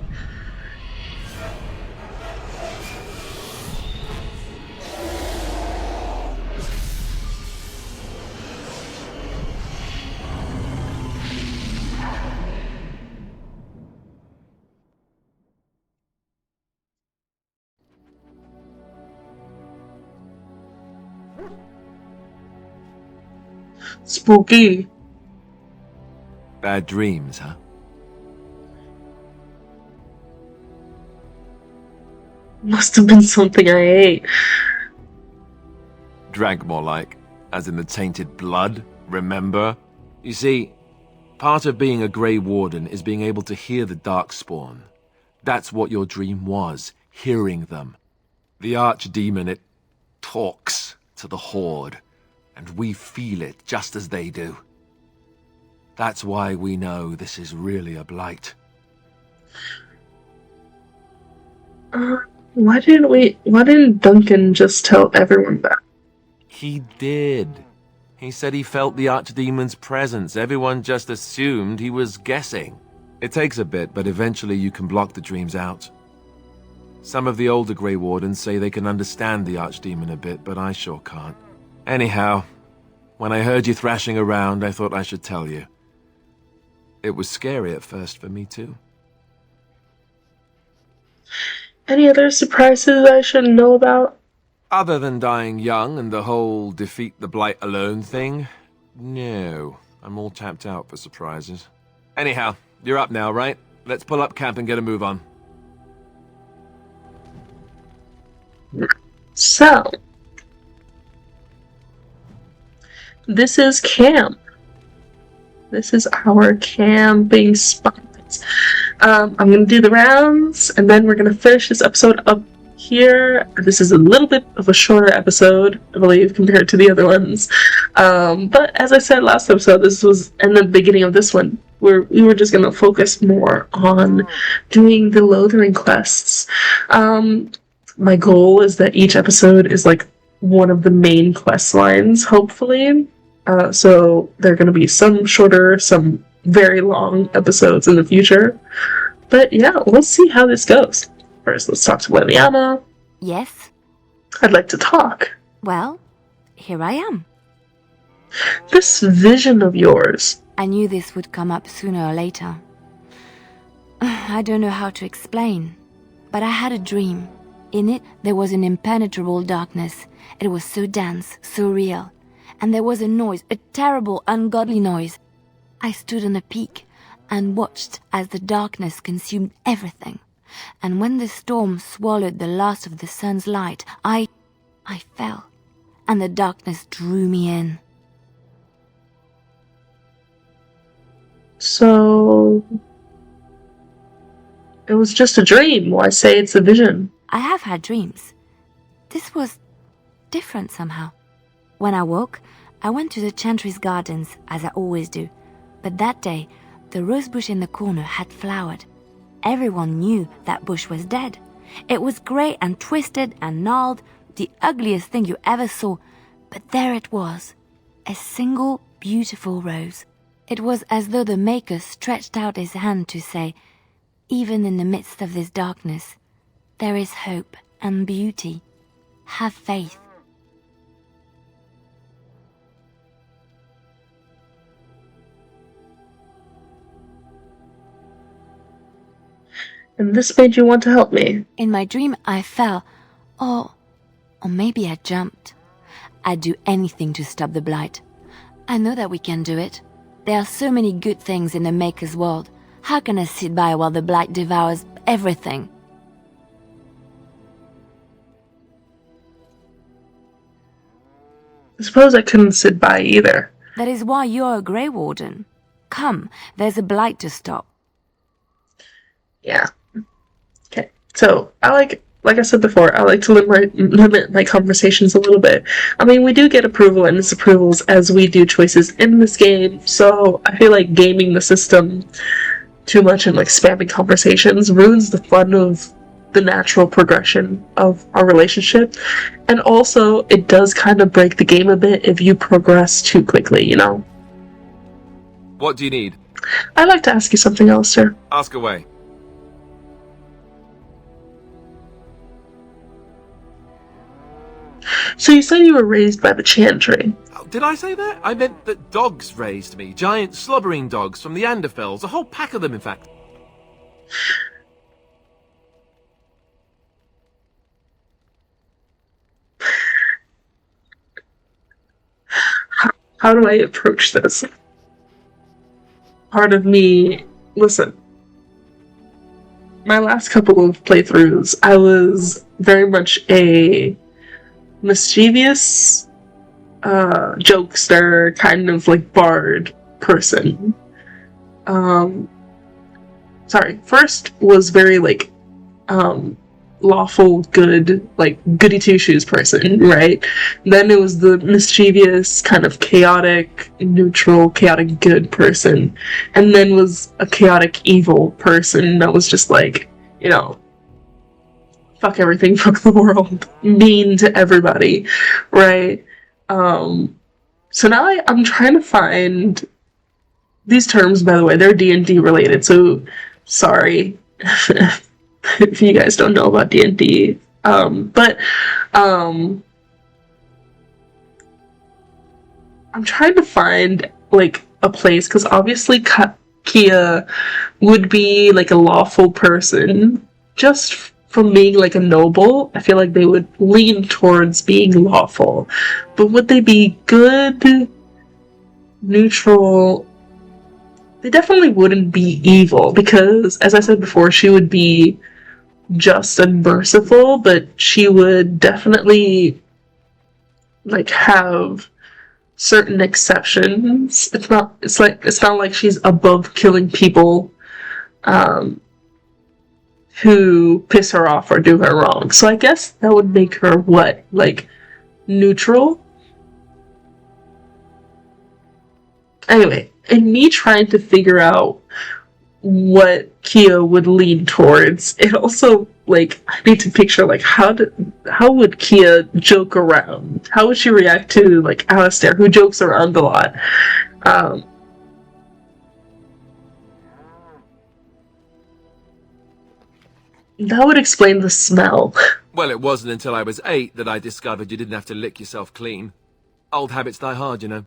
Spooky. Bad dreams, huh? Must have been something I ate. Drank more like, as in the tainted blood, remember? You see, part of being a Grey Warden is being able to hear the Darkspawn. That's what your dream was, hearing them. The Archdemon, it talks to the Horde, and we feel it just as they do. That's why we know this is really a blight. Why didn't Duncan just tell everyone that? He did. He said he felt the Archdemon's presence. Everyone just assumed he was guessing. It takes a bit, but eventually you can block the dreams out. Some of the older Grey Wardens say they can understand the Archdemon a bit, but I sure can't. Anyhow, when I heard you thrashing around, I thought I should tell you. It was scary at first for me, too. Any other surprises I should know about? Other than dying young and the whole defeat the Blight alone thing? No, I'm all tapped out for surprises. Anyhow, you're up now, right? Let's pull up camp and get a move on. So, this is camp. This is our camping spot. rounds. I'm going to do the rounds, and then we're going to finish this episode up here. This is a little bit of a shorter episode, I believe, compared to the other ones. But as I said last episode, this was in the beginning of this one, where we were just going to focus more on doing the Lothering quests. My goal is that each episode is like one of the main quest lines, hopefully. So there are going to be some shorter, some very long episodes in the future. But yeah, we'll see how this goes. First, let's talk to Liliana. Yes? I'd like to talk. Well, here I am. This vision of yours. I knew this would come up sooner or later. I don't know how to explain, but I had a dream. In it, there was an impenetrable darkness. It was so dense, so real. And there was a noise, a terrible, ungodly noise. I stood on a peak and watched as the darkness consumed everything. And when the storm swallowed the last of the sun's light, I fell, and the darkness drew me in. So it was just a dream. Why say it's a vision? I have had dreams. This was different somehow. When I woke, I went to the Chantry's gardens, as I always do. But that day, the rosebush in the corner had flowered. Everyone knew that bush was dead. It was grey and twisted and gnarled, the ugliest thing you ever saw. But there it was, a single beautiful rose. It was as though the Maker stretched out his hand to say, even in the midst of this darkness, there is hope and beauty. Have faith. And this made you want to help me? In my dream, I fell. Or maybe I jumped. I'd do anything to stop the blight. I know that we can do it. There are so many good things in the Maker's world. How can I sit by while the blight devours everything? I suppose I couldn't sit by either. That is why you're a Grey Warden. Come, there's a blight to stop. Yeah. Okay. So, like I said before, I like to limit my conversations a little bit. I mean, we do get approval and disapprovals as we do choices in this game, so I feel like gaming the system too much and like spamming conversations ruins the fun of the natural progression of our relationship. And also, it does kind of break the game a bit if you progress too quickly, you know? What do you need? I'd like to ask you something else, sir. Ask away. So you said you were raised by the Chantry. Oh, did I say that? I meant that dogs raised me. Giant slobbering dogs from the Anderfells. A whole pack of them, in fact. How do I approach this? Part of me... Listen. My last couple of playthroughs, I was very much a mischievous, jokester, kind of like bard person. First was very like, lawful good, like goody two-shoes person, right? Then it was the mischievous, kind of chaotic, neutral, chaotic good person. And then was a chaotic evil person that was just like, you know, fuck everything, fuck the world, mean to everybody, right? So now I'm trying to find these terms, by the way, they're D&D related, so sorry if you guys don't know about D&D. I'm trying to find like a place, because obviously Kia would be like a lawful person. Just from being like a noble, I feel like they would lean towards being lawful. But would they be good, neutral? They definitely wouldn't be evil, because as I said before, she would be just and merciful, but she would definitely like have certain exceptions. It's not like she's above killing people. who piss her off or do her wrong. So I guess that would make her what? Like, neutral? Anyway, and me trying to figure out what Kia would lean towards, it also, like, I need to picture, like, how would Kia joke around? How would she react to, like, Alistair, who jokes around a lot? That would explain the smell. Well, it wasn't until I was 8 that I discovered you didn't have to lick yourself clean. Old habits die hard, you know.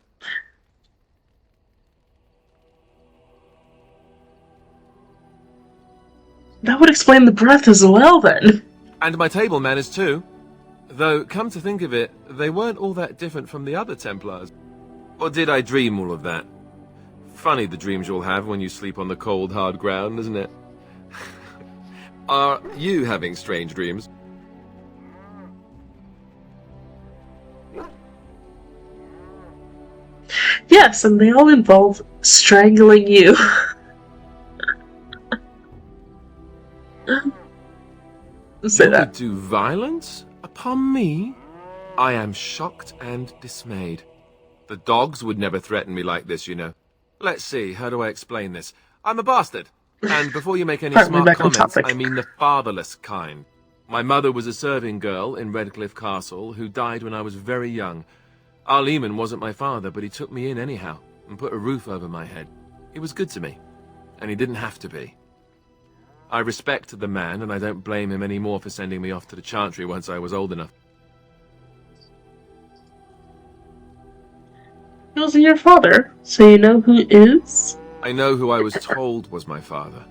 That would explain the breath as well, then. And my table manners, too. Though, come to think of it, they weren't all that different from the other Templars. Or did I dream all of that? Funny the dreams you'll have when you sleep on the cold, hard ground, isn't it? Are you having strange dreams? Yes, and they all involve strangling you. Say You that. would do violence upon me? I am shocked and dismayed. The dogs would never threaten me like this, you know. Let's see, how do I explain this? I'm a bastard. And before you make any Apparently smart back on comments, topic. I mean the fatherless kind. My mother was a serving girl in Redcliffe Castle who died when I was very young. Our Lehman wasn't my father, but he took me in anyhow and put a roof over my head. He was good to me, and he didn't have to be. I respect the man, and I don't blame him anymore for sending me off to the Chantry once I was old enough. He wasn't your father, so you know who is? I know who I was told was my father.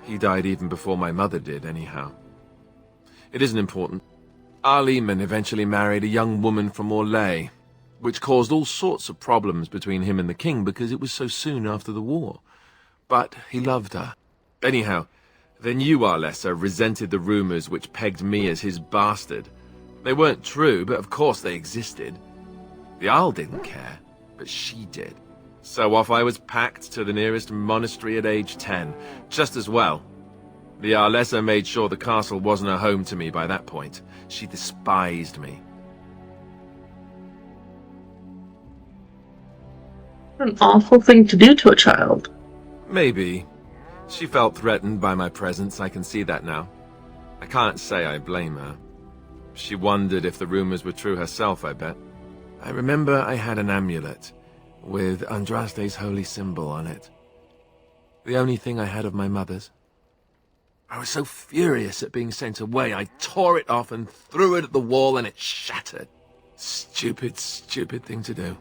He died even before my mother did, anyhow. It isn't important. Our Lehman eventually married a young woman from Orlais, which caused all sorts of problems between him and the king because it was so soon after the war. But he loved her. Anyhow, then you, Arlessa, resented the rumors which pegged me as his bastard. They weren't true, but of course they existed. The Isle didn't care, but she did. So off I was packed to the nearest monastery at age 10, just as well. The Arlessa made sure the castle wasn't a home to me by that point. She despised me. An awful thing to do to a child. Maybe. She felt threatened by my presence, I can see that now. I can't say I blame her. She wondered if the rumors were true herself, I bet. I remember I had an amulet with Andraste's holy symbol on it. The only thing I had of my mother's. I was so furious at being sent away, I tore it off and threw it at the wall and it shattered. Stupid, stupid thing to do.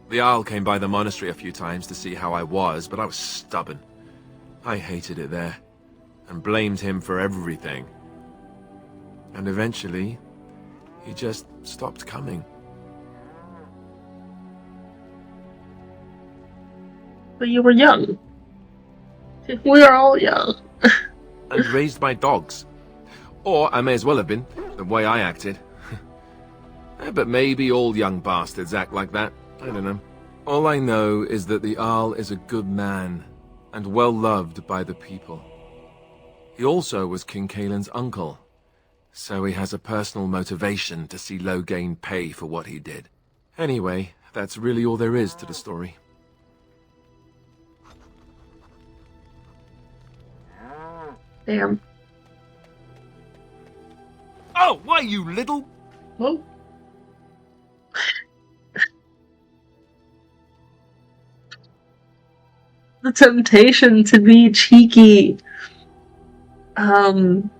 The Isle came by the monastery a few times to see how I was, but I was stubborn. I hated it there, and blamed him for everything. And eventually, he just stopped coming. But you were young. We are all young. And raised my dogs. Or I may as well have been, the way I acted. But maybe all young bastards act like that. I don't know. All I know is that the Arl is a good man, and well loved by the people. He also was King Caelan's uncle, so he has a personal motivation to see Loghain pay for what he did. Anyway, that's really all there is to the story. Damn. Oh, why, you little... Whoa. The temptation to be cheeky. Fuck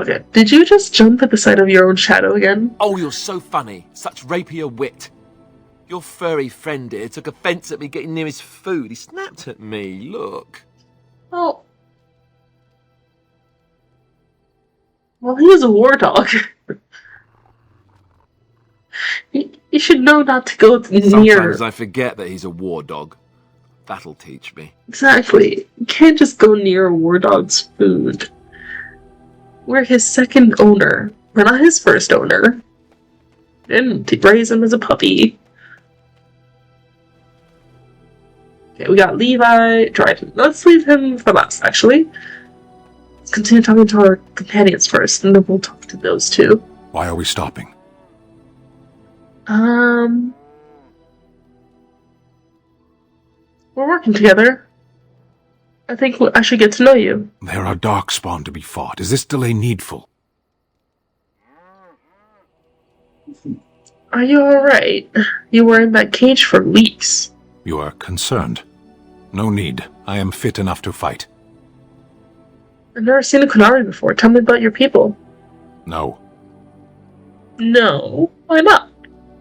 it. Did you just jump at the sight of your own shadow again? Oh, you're so funny. Such rapier wit. Your furry friend here took offence at me getting near his food. He snapped at me. Look. Oh. Well, he is a war dog. You should know not to go near... Sometimes I forget that he's a war dog. That'll teach me. Exactly. You can't just go near a war dog's food. We're his second owner. We're not his first owner. Didn't raise him as a puppy. Okay, we got Levi, Dryden. Let's leave him for last, actually. Let's continue talking to our companions first, and then we'll talk to those two. Why are we stopping? We're working together. I think I should get to know you. There are darkspawn to be fought. Is this delay needful? Are you alright? You were in that cage for weeks. You are concerned. No need. I am fit enough to fight. I've never seen a Kunari before. Tell me about your people. No. No? Why not?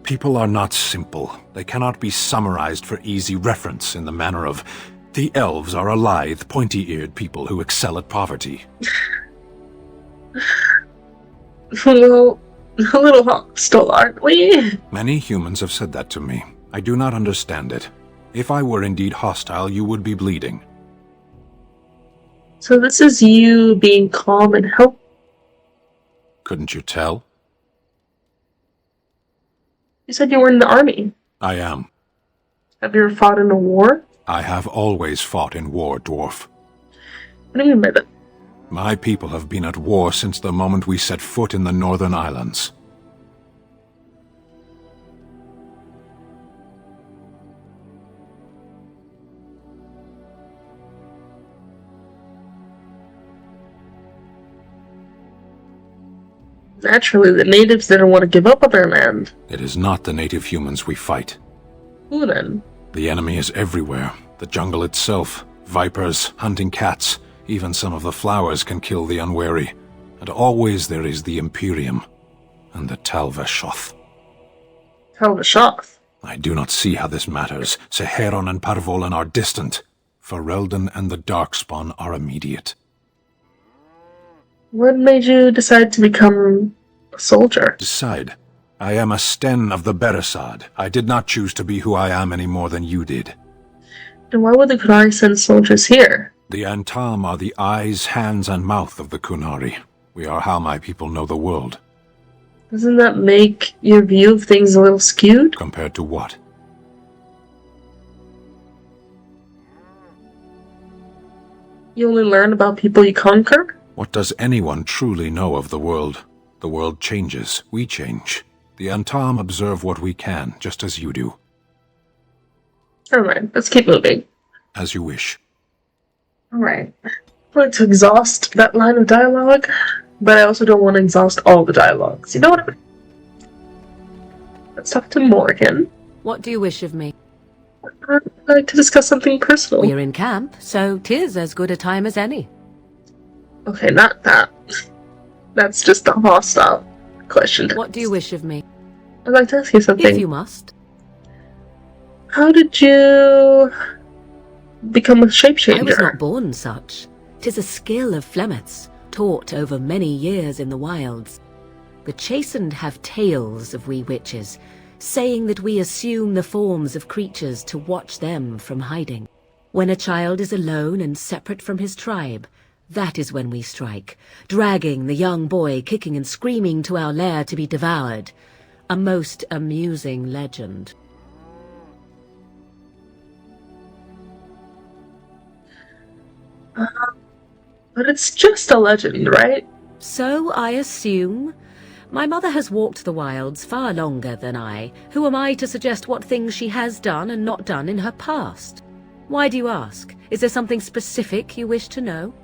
People are not simple. They cannot be summarized for easy reference in the manner of, the elves are a lithe, pointy-eared people who excel at poverty. Well, a little hostile, aren't we? Many humans have said that to me. I do not understand it. If I were indeed hostile, you would be bleeding. So this is you being calm and helpful. Couldn't you tell? You said you were in the army. I am. Have you ever fought in a war? I have always fought in war, dwarf. What do you mean by that? My people have been at war since the moment we set foot in the Northern Islands. Naturally, the natives didn't want to give up on their land. It is not the native humans we fight. Who then? The enemy is everywhere. The jungle itself, vipers, hunting cats, even some of the flowers can kill the unwary. And always there is the Imperium and the Talvashoth. Talvashoth? I do not see how this matters. Seheron and Parvolan are distant. Ferelden and the Darkspawn are immediate. What made you decide to become a soldier? Decide. I am a Sten of the Beresad. I did not choose to be who I am any more than you did. Then why would the Kunari send soldiers here? The Antam are the eyes, hands, and mouth of the Kunari. We are how my people know the world. Doesn't that make your view of things a little skewed? Compared to what? You only learn about people you conquer? What does anyone truly know of the world? The world changes. We change. The Antam observe what we can, just as you do. Alright, let's keep moving. As you wish. Alright. I'm going to exhaust that line of dialogue, but I also don't want to exhaust all the dialogues. You know what I mean? Let's talk to Morgan. What do you wish of me? I'd like to discuss something personal. We're in camp, so 'tis as good a time as any. Okay, not that. That's just a hostile question. What do you wish of me? I'd like to ask you something. If you must. How did you become a shapechanger? I was not born such. 'Tis a skill of Flemeth's, taught over many years in the wilds. The chastened have tales of we witches, saying that we assume the forms of creatures to watch them from hiding. When a child is alone and separate from his tribe, that is when we strike, dragging the young boy kicking and screaming to our lair to be devoured. A most amusing legend. But it's just a legend, right? So I assume. My mother has walked the wilds far longer than I. Who am I to suggest what things she has done and not done in her past? Why do you ask? Is there something specific you wish to know?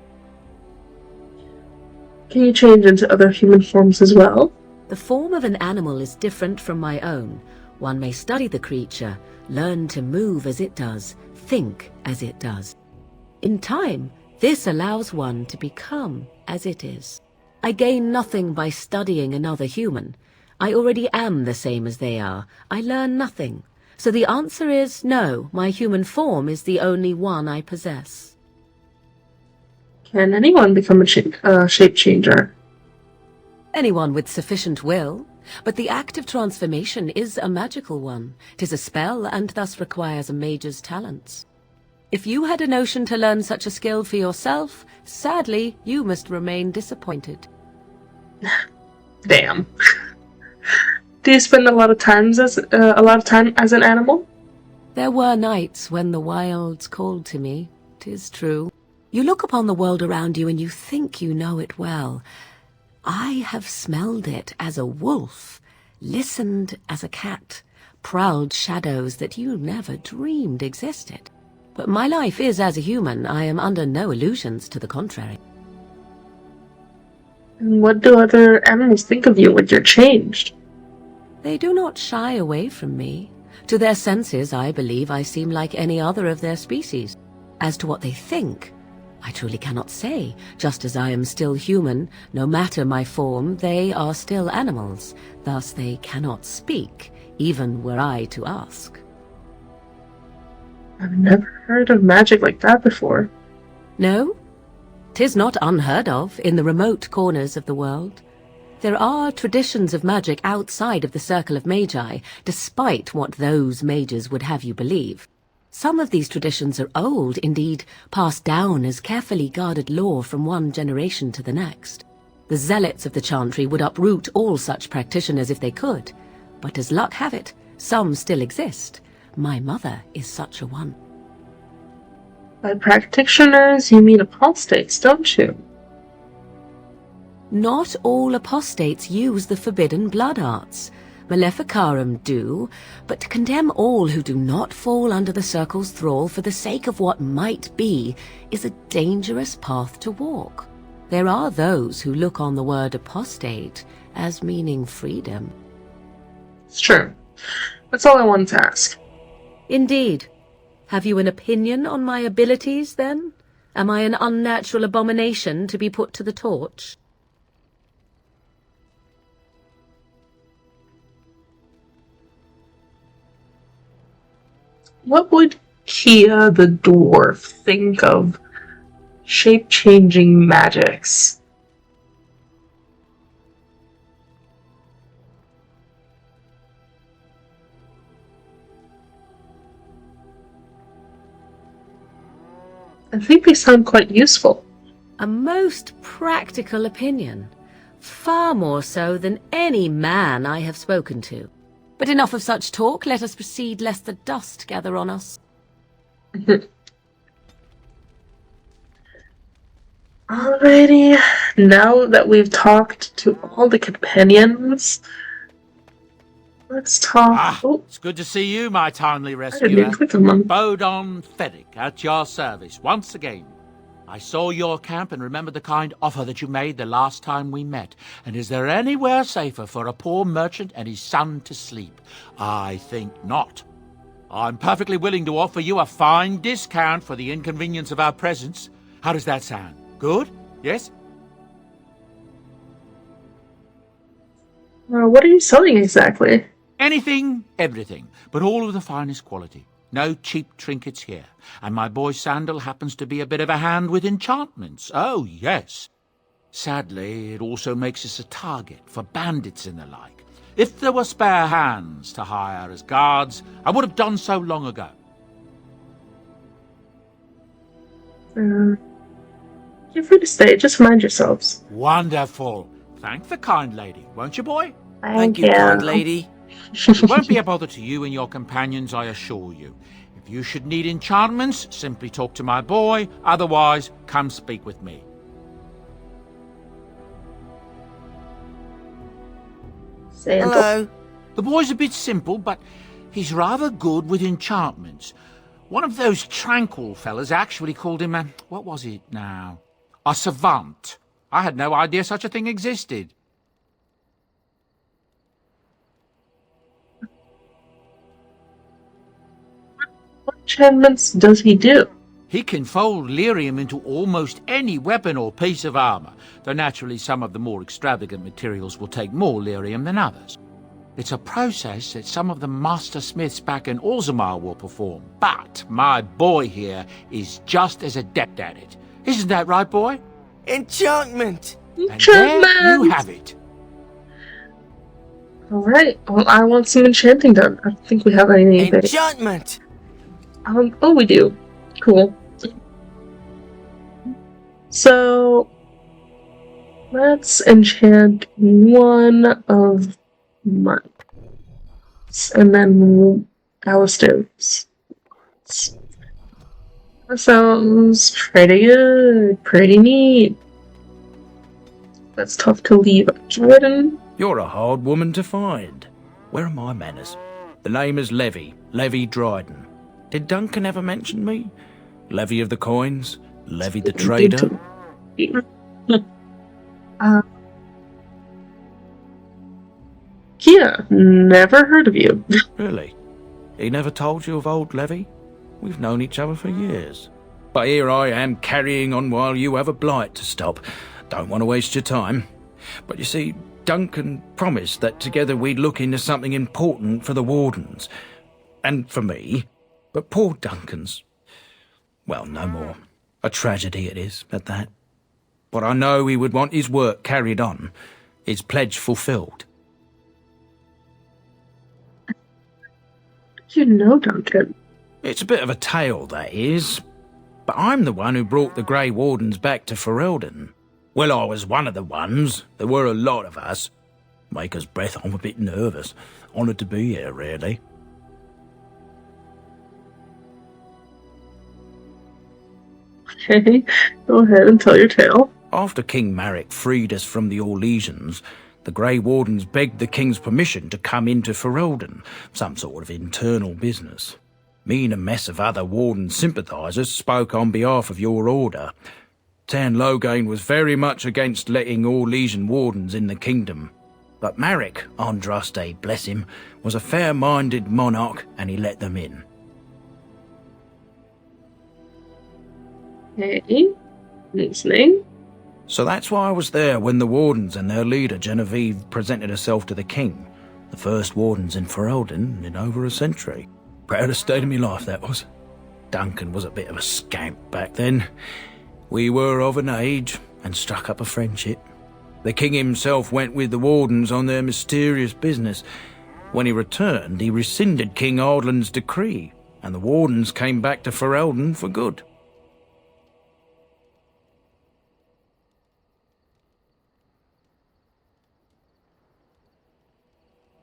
Can you change into other human forms as well? The form of an animal is different from my own. One may study the creature, learn to move as it does, think as it does. In time, this allows one to become as it is. I gain nothing by studying another human. I already am the same as they are. I learn nothing. So the answer is no, my human form is the only one I possess. Can anyone become a shape changer? Anyone with sufficient will, but the act of transformation is a magical one. 'Tis a spell and thus requires a mage's talents. If you had a notion to learn such a skill for yourself, sadly, you must remain disappointed. Damn. Do you spend a lot of time as an animal? There were nights when the wilds called to me, 'tis true. You look upon the world around you and you think you know it well. I have smelled it as a wolf, listened as a cat, prowled shadows that you never dreamed existed. But my life is as a human. I am under no illusions to the contrary. And what do other animals think of you when you're changed? They do not shy away from me. To their senses, I believe I seem like any other of their species. As to what they think, I truly cannot say. Just as I am still human, no matter my form, they are still animals. Thus they cannot speak, even were I to ask. I've never heard of magic like that before. No? 'Tis not unheard of in the remote corners of the world. There are traditions of magic outside of the circle of magi, despite what those mages would have you believe. Some of these traditions are old, indeed, passed down as carefully guarded lore from one generation to the next. The zealots of the chantry would uproot all such practitioners if they could, but as luck have it, some still exist. My mother is such a one. By practitioners, you mean apostates, don't you? Not all apostates use the forbidden blood arts. Maleficarum do, but to condemn all who do not fall under the circle's thrall for the sake of what might be is a dangerous path to walk. There are those who look on the word apostate as meaning freedom. It's true. That's all I wanted to ask. Indeed. Have you an opinion on my abilities, then? Am I an unnatural abomination to be put to the torch? What would Kia the dwarf think of shape-changing magics? I think they sound quite useful. A most practical opinion. Far more so than any man I have spoken to. But enough of such talk. Let us proceed, lest the dust gather on us. Alrighty, now that we've talked to all the companions, let's talk. It's good to see you, my timely didn't rescuer. even click on them. Bodon Feddick, at your service, once again. I saw your camp and remembered the kind offer that you made the last time we met. And is there anywhere safer for a poor merchant and his son to sleep? I think not. I'm perfectly willing to offer you a fine discount for the inconvenience of our presence. How does that sound? Good? Yes? What are you selling exactly? Anything, everything, but all of the finest quality. No cheap trinkets here. And my boy Sandal happens to be a bit of a hand with enchantments. Oh, yes. Sadly, it also makes us a target for bandits and the like. If there were spare hands to hire as guards, I would have done so long ago. You're free to stay, just mind yourselves. Wonderful. Thank the kind lady, won't you, boy? Thank you, kind lady. It won't be a bother to you and your companions, I assure you. If you should need enchantments, simply talk to my boy. Otherwise, come speak with me. Hello. The boy's a bit simple, but he's rather good with enchantments. One of those tranquil fellas actually called him a... what was it now? A savant. I had no idea such a thing existed. What enchantments does he do? He can fold lyrium into almost any weapon or piece of armor, though naturally some of the more extravagant materials will take more lyrium than others. It's a process that some of the master smiths back in Orzammar will perform, but my boy here is just as adept at it. Isn't that right, boy? Enchantment! And there you have it. Alright, well, I want some enchanting done. I don't think we have anything. Enchantment! Oh, we do. Cool. So, let's enchant one of mine. And then Alistair's. That sounds pretty good. Pretty neat. That's tough to leave, Jordan. You're a hard woman to find. Where are my manners? The name is Levy Dryden. Did Duncan ever mention me? Levy of the coins? Levy the trader? Yeah, never heard of you. Really? He never told you of old Levy? We've known each other for years. But here I am carrying on while you have a blight to stop. Don't want to waste your time. But you see, Duncan promised that together we'd look into something important for the Wardens. And for me. But poor Duncan's... well, no more. A tragedy it is, at that. But I know he would want his work carried on. His pledge fulfilled. You know Duncan. It's a bit of a tale, that is. But I'm the one who brought the Grey Wardens back to Ferelden. Well, I was one of the ones. There were a lot of us. Maker's breath, I'm a bit nervous. Honoured to be here, really. Okay, go ahead and tell your tale. After King Marek freed us from the Orlesians, the Grey Wardens begged the King's permission to come into Ferelden, some sort of internal business. Me and a mess of other Warden sympathisers spoke on behalf of your order. Tan Loghain was very much against letting Orlesian Wardens in the kingdom. But Marek, Andraste, bless him, was a fair-minded monarch and he let them in. Hey, listening. So that's why I was there when the Wardens and their leader Genevieve presented herself to the King. The first Wardens in Ferelden in over a century. Proudest day of my life, that was. Duncan was a bit of a scamp back then. We were of an age and struck up a friendship. The King himself went with the Wardens on their mysterious business. When he returned, he rescinded King Ardland's decree, and the Wardens came back to Ferelden for good.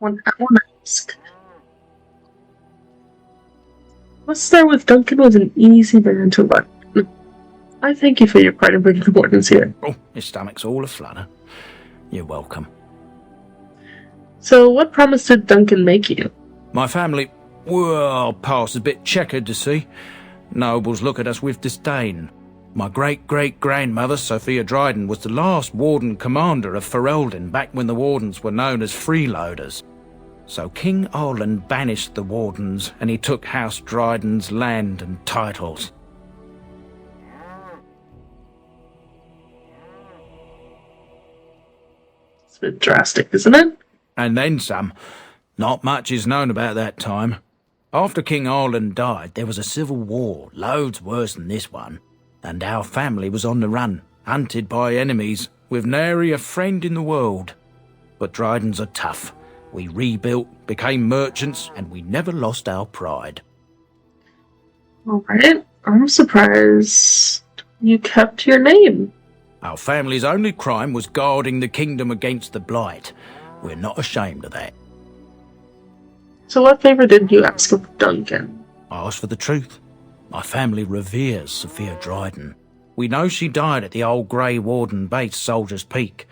I want to ask. Let's start with Duncan was an easy man to run. I thank you for your part in bringing the Wardens here. Oh, his stomach's all aflutter. You're welcome. So, what promise did Duncan make you? My family, well, past a bit checkered to see. Nobles look at us with disdain. My great-great-grandmother, Sophia Dryden, was the last Warden commander of Ferelden back when the Wardens were known as freeloaders. So King Arland banished the Wardens and he took House Dryden's land and titles. It's a bit drastic, isn't it? And then some. Not much is known about that time. After King Arland died, there was a civil war, loads worse than this one. And our family was on the run, hunted by enemies, with nary a friend in the world. But Drydens are tough. We rebuilt, became merchants, and we never lost our pride. Alright, I'm surprised you kept your name. Our family's only crime was guarding the kingdom against the blight. We're not ashamed of that. So what favour did you ask of Duncan? I asked for the truth. My family reveres Sophia Dryden. We know she died at the old Grey Warden base, Soldier's Peak.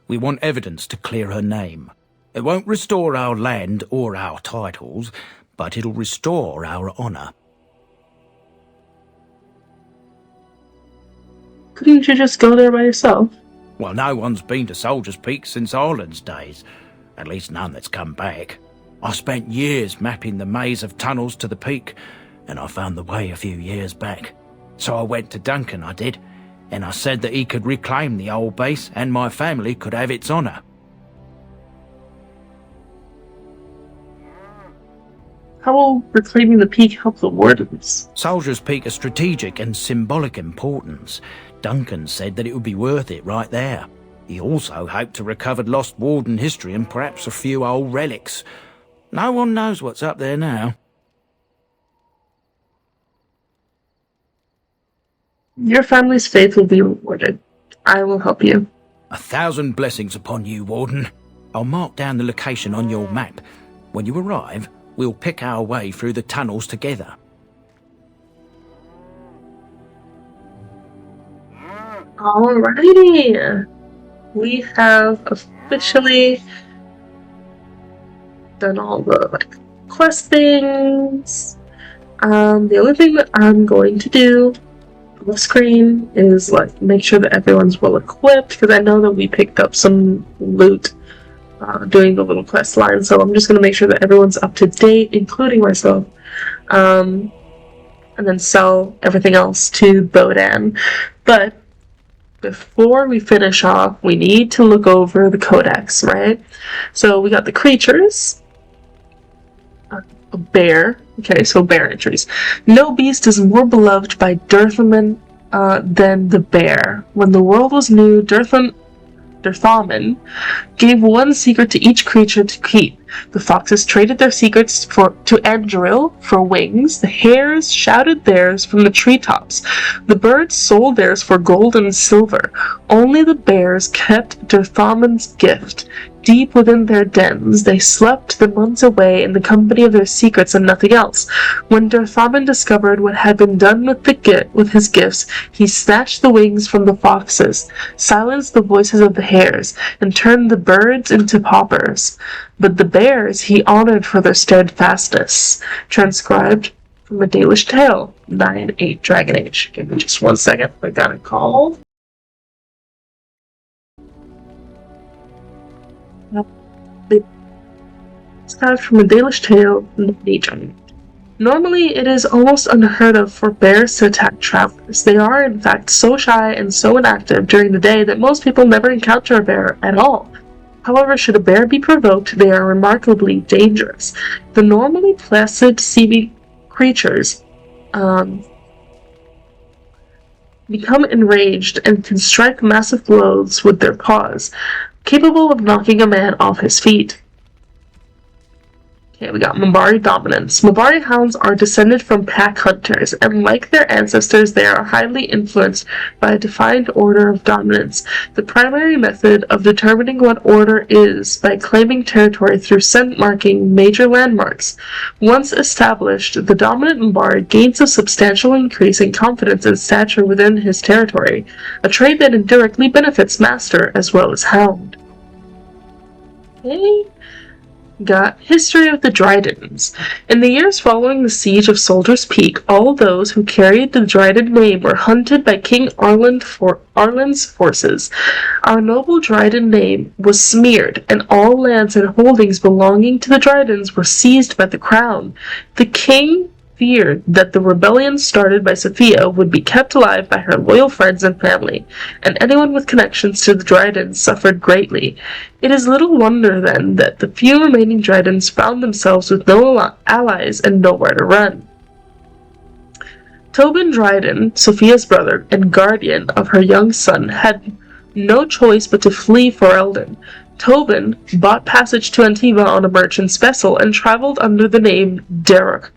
We want evidence to clear her name. It won't restore our land or our titles, but it'll restore our honour. Couldn't you just go there by yourself? Well, no one's been to Soldier's Peak since Ireland's days. At least none that's come back. I spent years mapping the maze of tunnels to the peak, and I found the way a few years back. So I went to Duncan, I did, and I said that he could reclaim the old base and my family could have its honour. How will reclaiming the peak help the Wardens? Soldier's Peak is strategic and symbolic importance. Duncan said that it would be worth it right there. He also hoped to recover lost Warden history and perhaps a few old relics. No one knows what's up there now. Your family's faith will be rewarded. I will help you. 1,000 blessings upon you, Warden. I'll mark down the location on your map. When you arrive, we'll pick our way through the tunnels together. Alrighty. We have officially done all the quest things. The only thing that I'm going to do on the screen is make sure that everyone's well equipped, because I know that we picked up some loot doing the little quest line, so I'm just going to make sure that everyone's up to date, including myself, and then sell everything else to Bodan. But before we finish off, we need to look over the codex, right? So we got the creatures. A bear. Okay, so bear entries. No beast is more beloved by Dirthaman than the bear. When the world was new, Dirthaman gave one secret to each creature to keep. The foxes traded their secrets to Andril for wings. The hares shouted theirs from the treetops. The birds sold theirs for gold and silver. Only the bears kept Dirthaman's gift. Deep within their dens, they slept the months away in the company of their secrets and nothing else. When Dirthaman discovered what had been done with his gifts, he snatched the wings from the foxes, silenced the voices of the hares, and turned the birds into paupers. But the bears he honored for their steadfastness. Transcribed from a Dalish Tale, 9-8 Dragon Age. Give me just 1 second, I got a call. Transcribed from a Dalish Tale, 9-8 Dragon Age. Normally, it is almost unheard of for bears to attack travelers. They are, in fact, so shy and so inactive during the day that most people never encounter a bear at all. However, should a bear be provoked, they are remarkably dangerous. The normally placid seeming creatures become enraged and can strike massive blows with their paws, capable of knocking a man off his feet. Okay, we got Mabari dominance. Mabari hounds are descended from pack hunters, and like their ancestors, they are highly influenced by a defined order of dominance. The primary method of determining what order is by claiming territory through scent marking major landmarks. Once established, the dominant Mabari gains a substantial increase in confidence and stature within his territory, a trait that indirectly benefits master as well as hound. Okay. Got History of the Drydens. In the years following the siege of Soldier's Peak, all those who carried the Dryden name were hunted by King Arlen's forces. Our noble Dryden name was smeared, and all lands and holdings belonging to the Drydens were seized by the crown. The king feared that the rebellion started by Sophia would be kept alive by her loyal friends and family, and anyone with connections to the Drydens suffered greatly. It is little wonder, then, that the few remaining Drydens found themselves with no allies and nowhere to run. Tobin Dryden, Sophia's brother and guardian of her young son, had no choice but to flee for Eldon. Tobin bought passage to Antiva on a merchant's vessel and traveled under the name Derosher.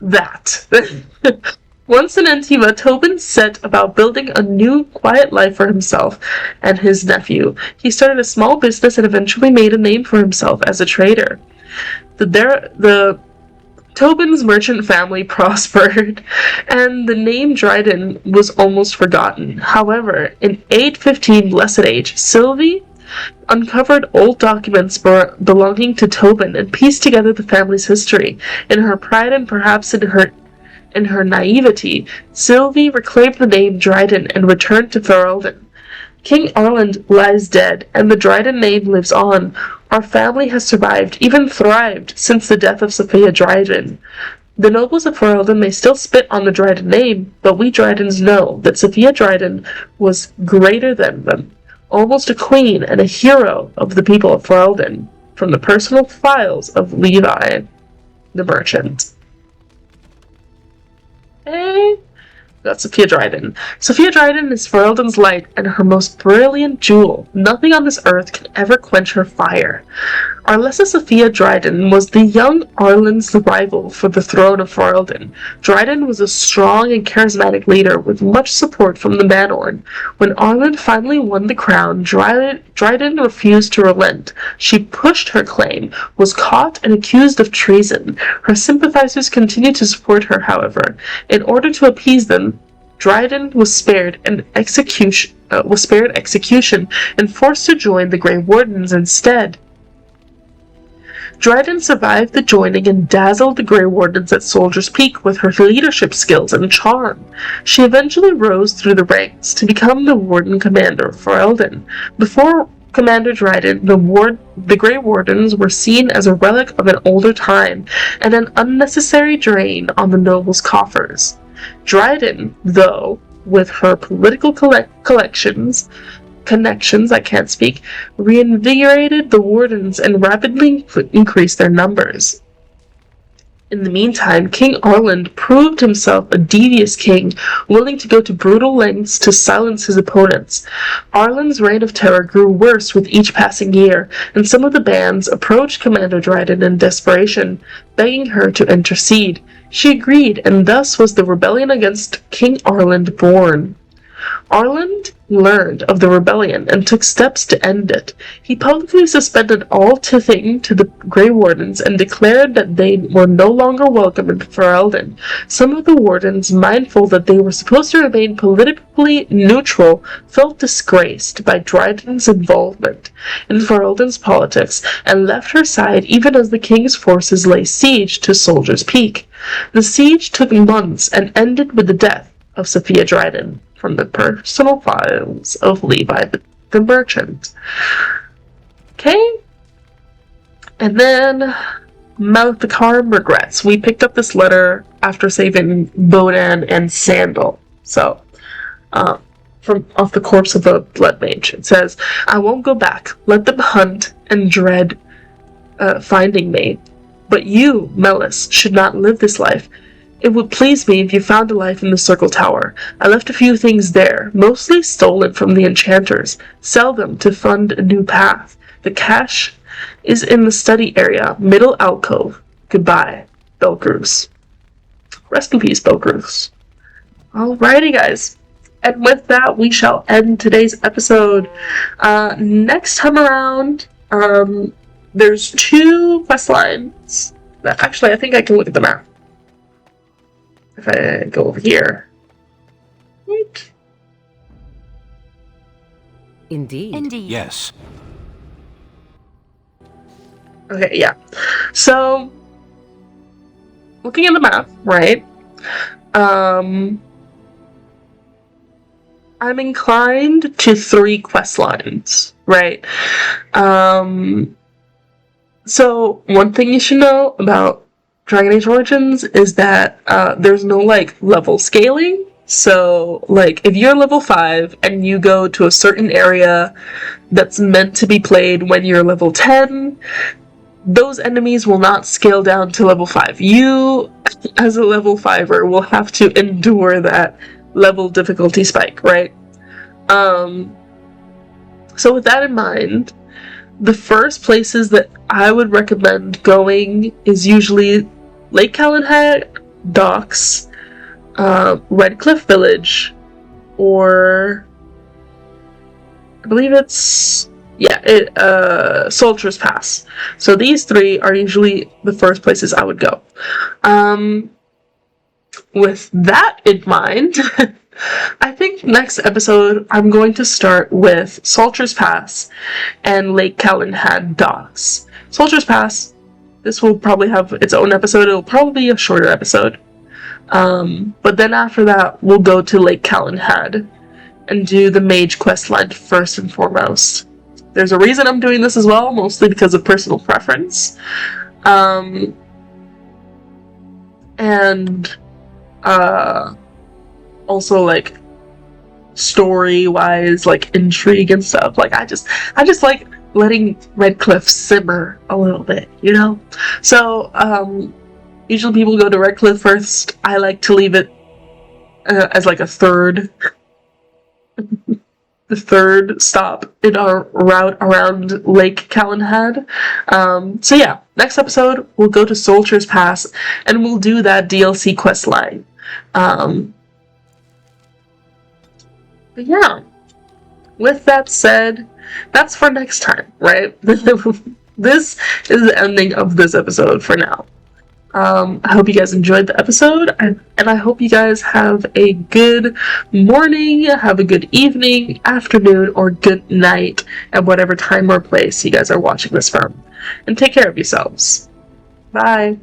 That. Once in Antiva, Tobin set about building a new, quiet life for himself and his nephew. He started a small business and eventually made a name for himself as a trader. The Tobin's merchant family prospered, and the name Dryden was almost forgotten. However, in 815 Blessed Age, Sylvie uncovered old documents belonging to Tobin and pieced together the family's history. In her pride and perhaps in her naivety, Sylvie reclaimed the name Dryden and returned to Ferelden. King Arland lies dead, and the Dryden name lives on. Our family has survived, even thrived, since the death of Sophia Dryden. The nobles of Ferelden may still spit on the Dryden name, but we Drydens know that Sophia Dryden was greater than them, almost a queen and a hero of the people of Ferelden, from the personal files of Levi, the merchant. Okay. Got Sophia Dryden. Sophia Dryden is Ferelden's light and her most brilliant jewel. Nothing on this earth can ever quench her fire. Arlessa Sophia Dryden was the young Arlen's rival for the throne of Ferelden. Dryden was a strong and charismatic leader with much support from the Manorn. When Arlen finally won the crown, Dryden refused to relent. She pushed her claim, was caught and accused of treason. Her sympathizers continued to support her, however. In order to appease them, Dryden was spared execution and forced to join the Grey Wardens instead. Dryden survived the joining and dazzled the Grey Wardens at Soldier's Peak with her leadership skills and charm. She eventually rose through the ranks to become the Warden Commander for Ferelden. Before Commander Dryden, the Grey Wardens were seen as a relic of an older time and an unnecessary drain on the nobles' coffers. Dryden, though, with her political connections, reinvigorated the Wardens and rapidly increased their numbers. In the meantime, King Arland proved himself a devious king, willing to go to brutal lengths to silence his opponents. Arland's reign of terror grew worse with each passing year, and some of the bands approached Commander Dryden in desperation, begging her to intercede. She agreed, and thus was the rebellion against King Arland born. Arland learned of the rebellion and took steps to end it. He publicly suspended all tithing to the Grey Wardens and declared that they were no longer welcome in Ferelden. Some of the Wardens, mindful that they were supposed to remain politically neutral, felt disgraced by Dryden's involvement in Ferelden's politics and left her side even as the king's forces lay siege to Soldier's Peak. The siege took months and ended with the death of Sophia Dryden. From the personal files of Levi the Merchant. Okay? And then Malthakar regrets. We picked up this letter after saving Bodan and Sandal. So, from off the corpse of the Blood Mage. It says, I won't go back. Let them hunt and dread finding me. But you, Melis, should not live this life. It would please me if you found a life in the Circle Tower. I left a few things there, mostly stolen from the enchanters. Sell them to fund a new path. The cash is in the study area, middle alcove. Goodbye, Belgrus. Rest in peace, Belgrus. Alrighty, guys. And with that, we shall end today's episode. Next time around, there's 2 quest lines. Actually, I think I can look at the map. If I go over here. Wait. Indeed. Yes. Okay, yeah. So, looking at the map, right? I'm inclined to 3 quest lines, right? So, one thing you should know about Dragon Age Origins is that there's no level scaling. So if you're level 5 and you go to a certain area that's meant to be played when you're level 10, those enemies will not scale down to level 5. You, as a level 5er, will have to endure that level difficulty spike, right? So with that in mind, the first places that I would recommend going is usually Lake Calenhad, Docks, Redcliffe Village, or I believe it's Soldier's Pass. So these 3 are usually the first places I would go. With that in mind, I think next episode I'm going to start with Soldier's Pass and Lake Calenhad Docks. Soldier's Pass, this will probably have its own episode. It'll probably be a shorter episode. But then after that, we'll go to Lake Calenhad and do the mage quest line first and foremost. There's a reason I'm doing this as well, mostly because of personal preference. And also story-wise, intrigue and stuff. I just like letting Redcliffe simmer a little bit, you know? So, usually people go to Redcliffe first. I like to leave it as like a third the third stop in our route around Lake Calenhad. So yeah, next episode we'll go to Soldier's Pass and we'll do that DLC quest line. But yeah, with that said, that's for next time, right? This is the ending of this episode for now. I hope you guys enjoyed the episode, and I hope you guys have a good morning, have a good evening, afternoon, or good night at whatever time or place you guys are watching this from. And take care of yourselves. Bye.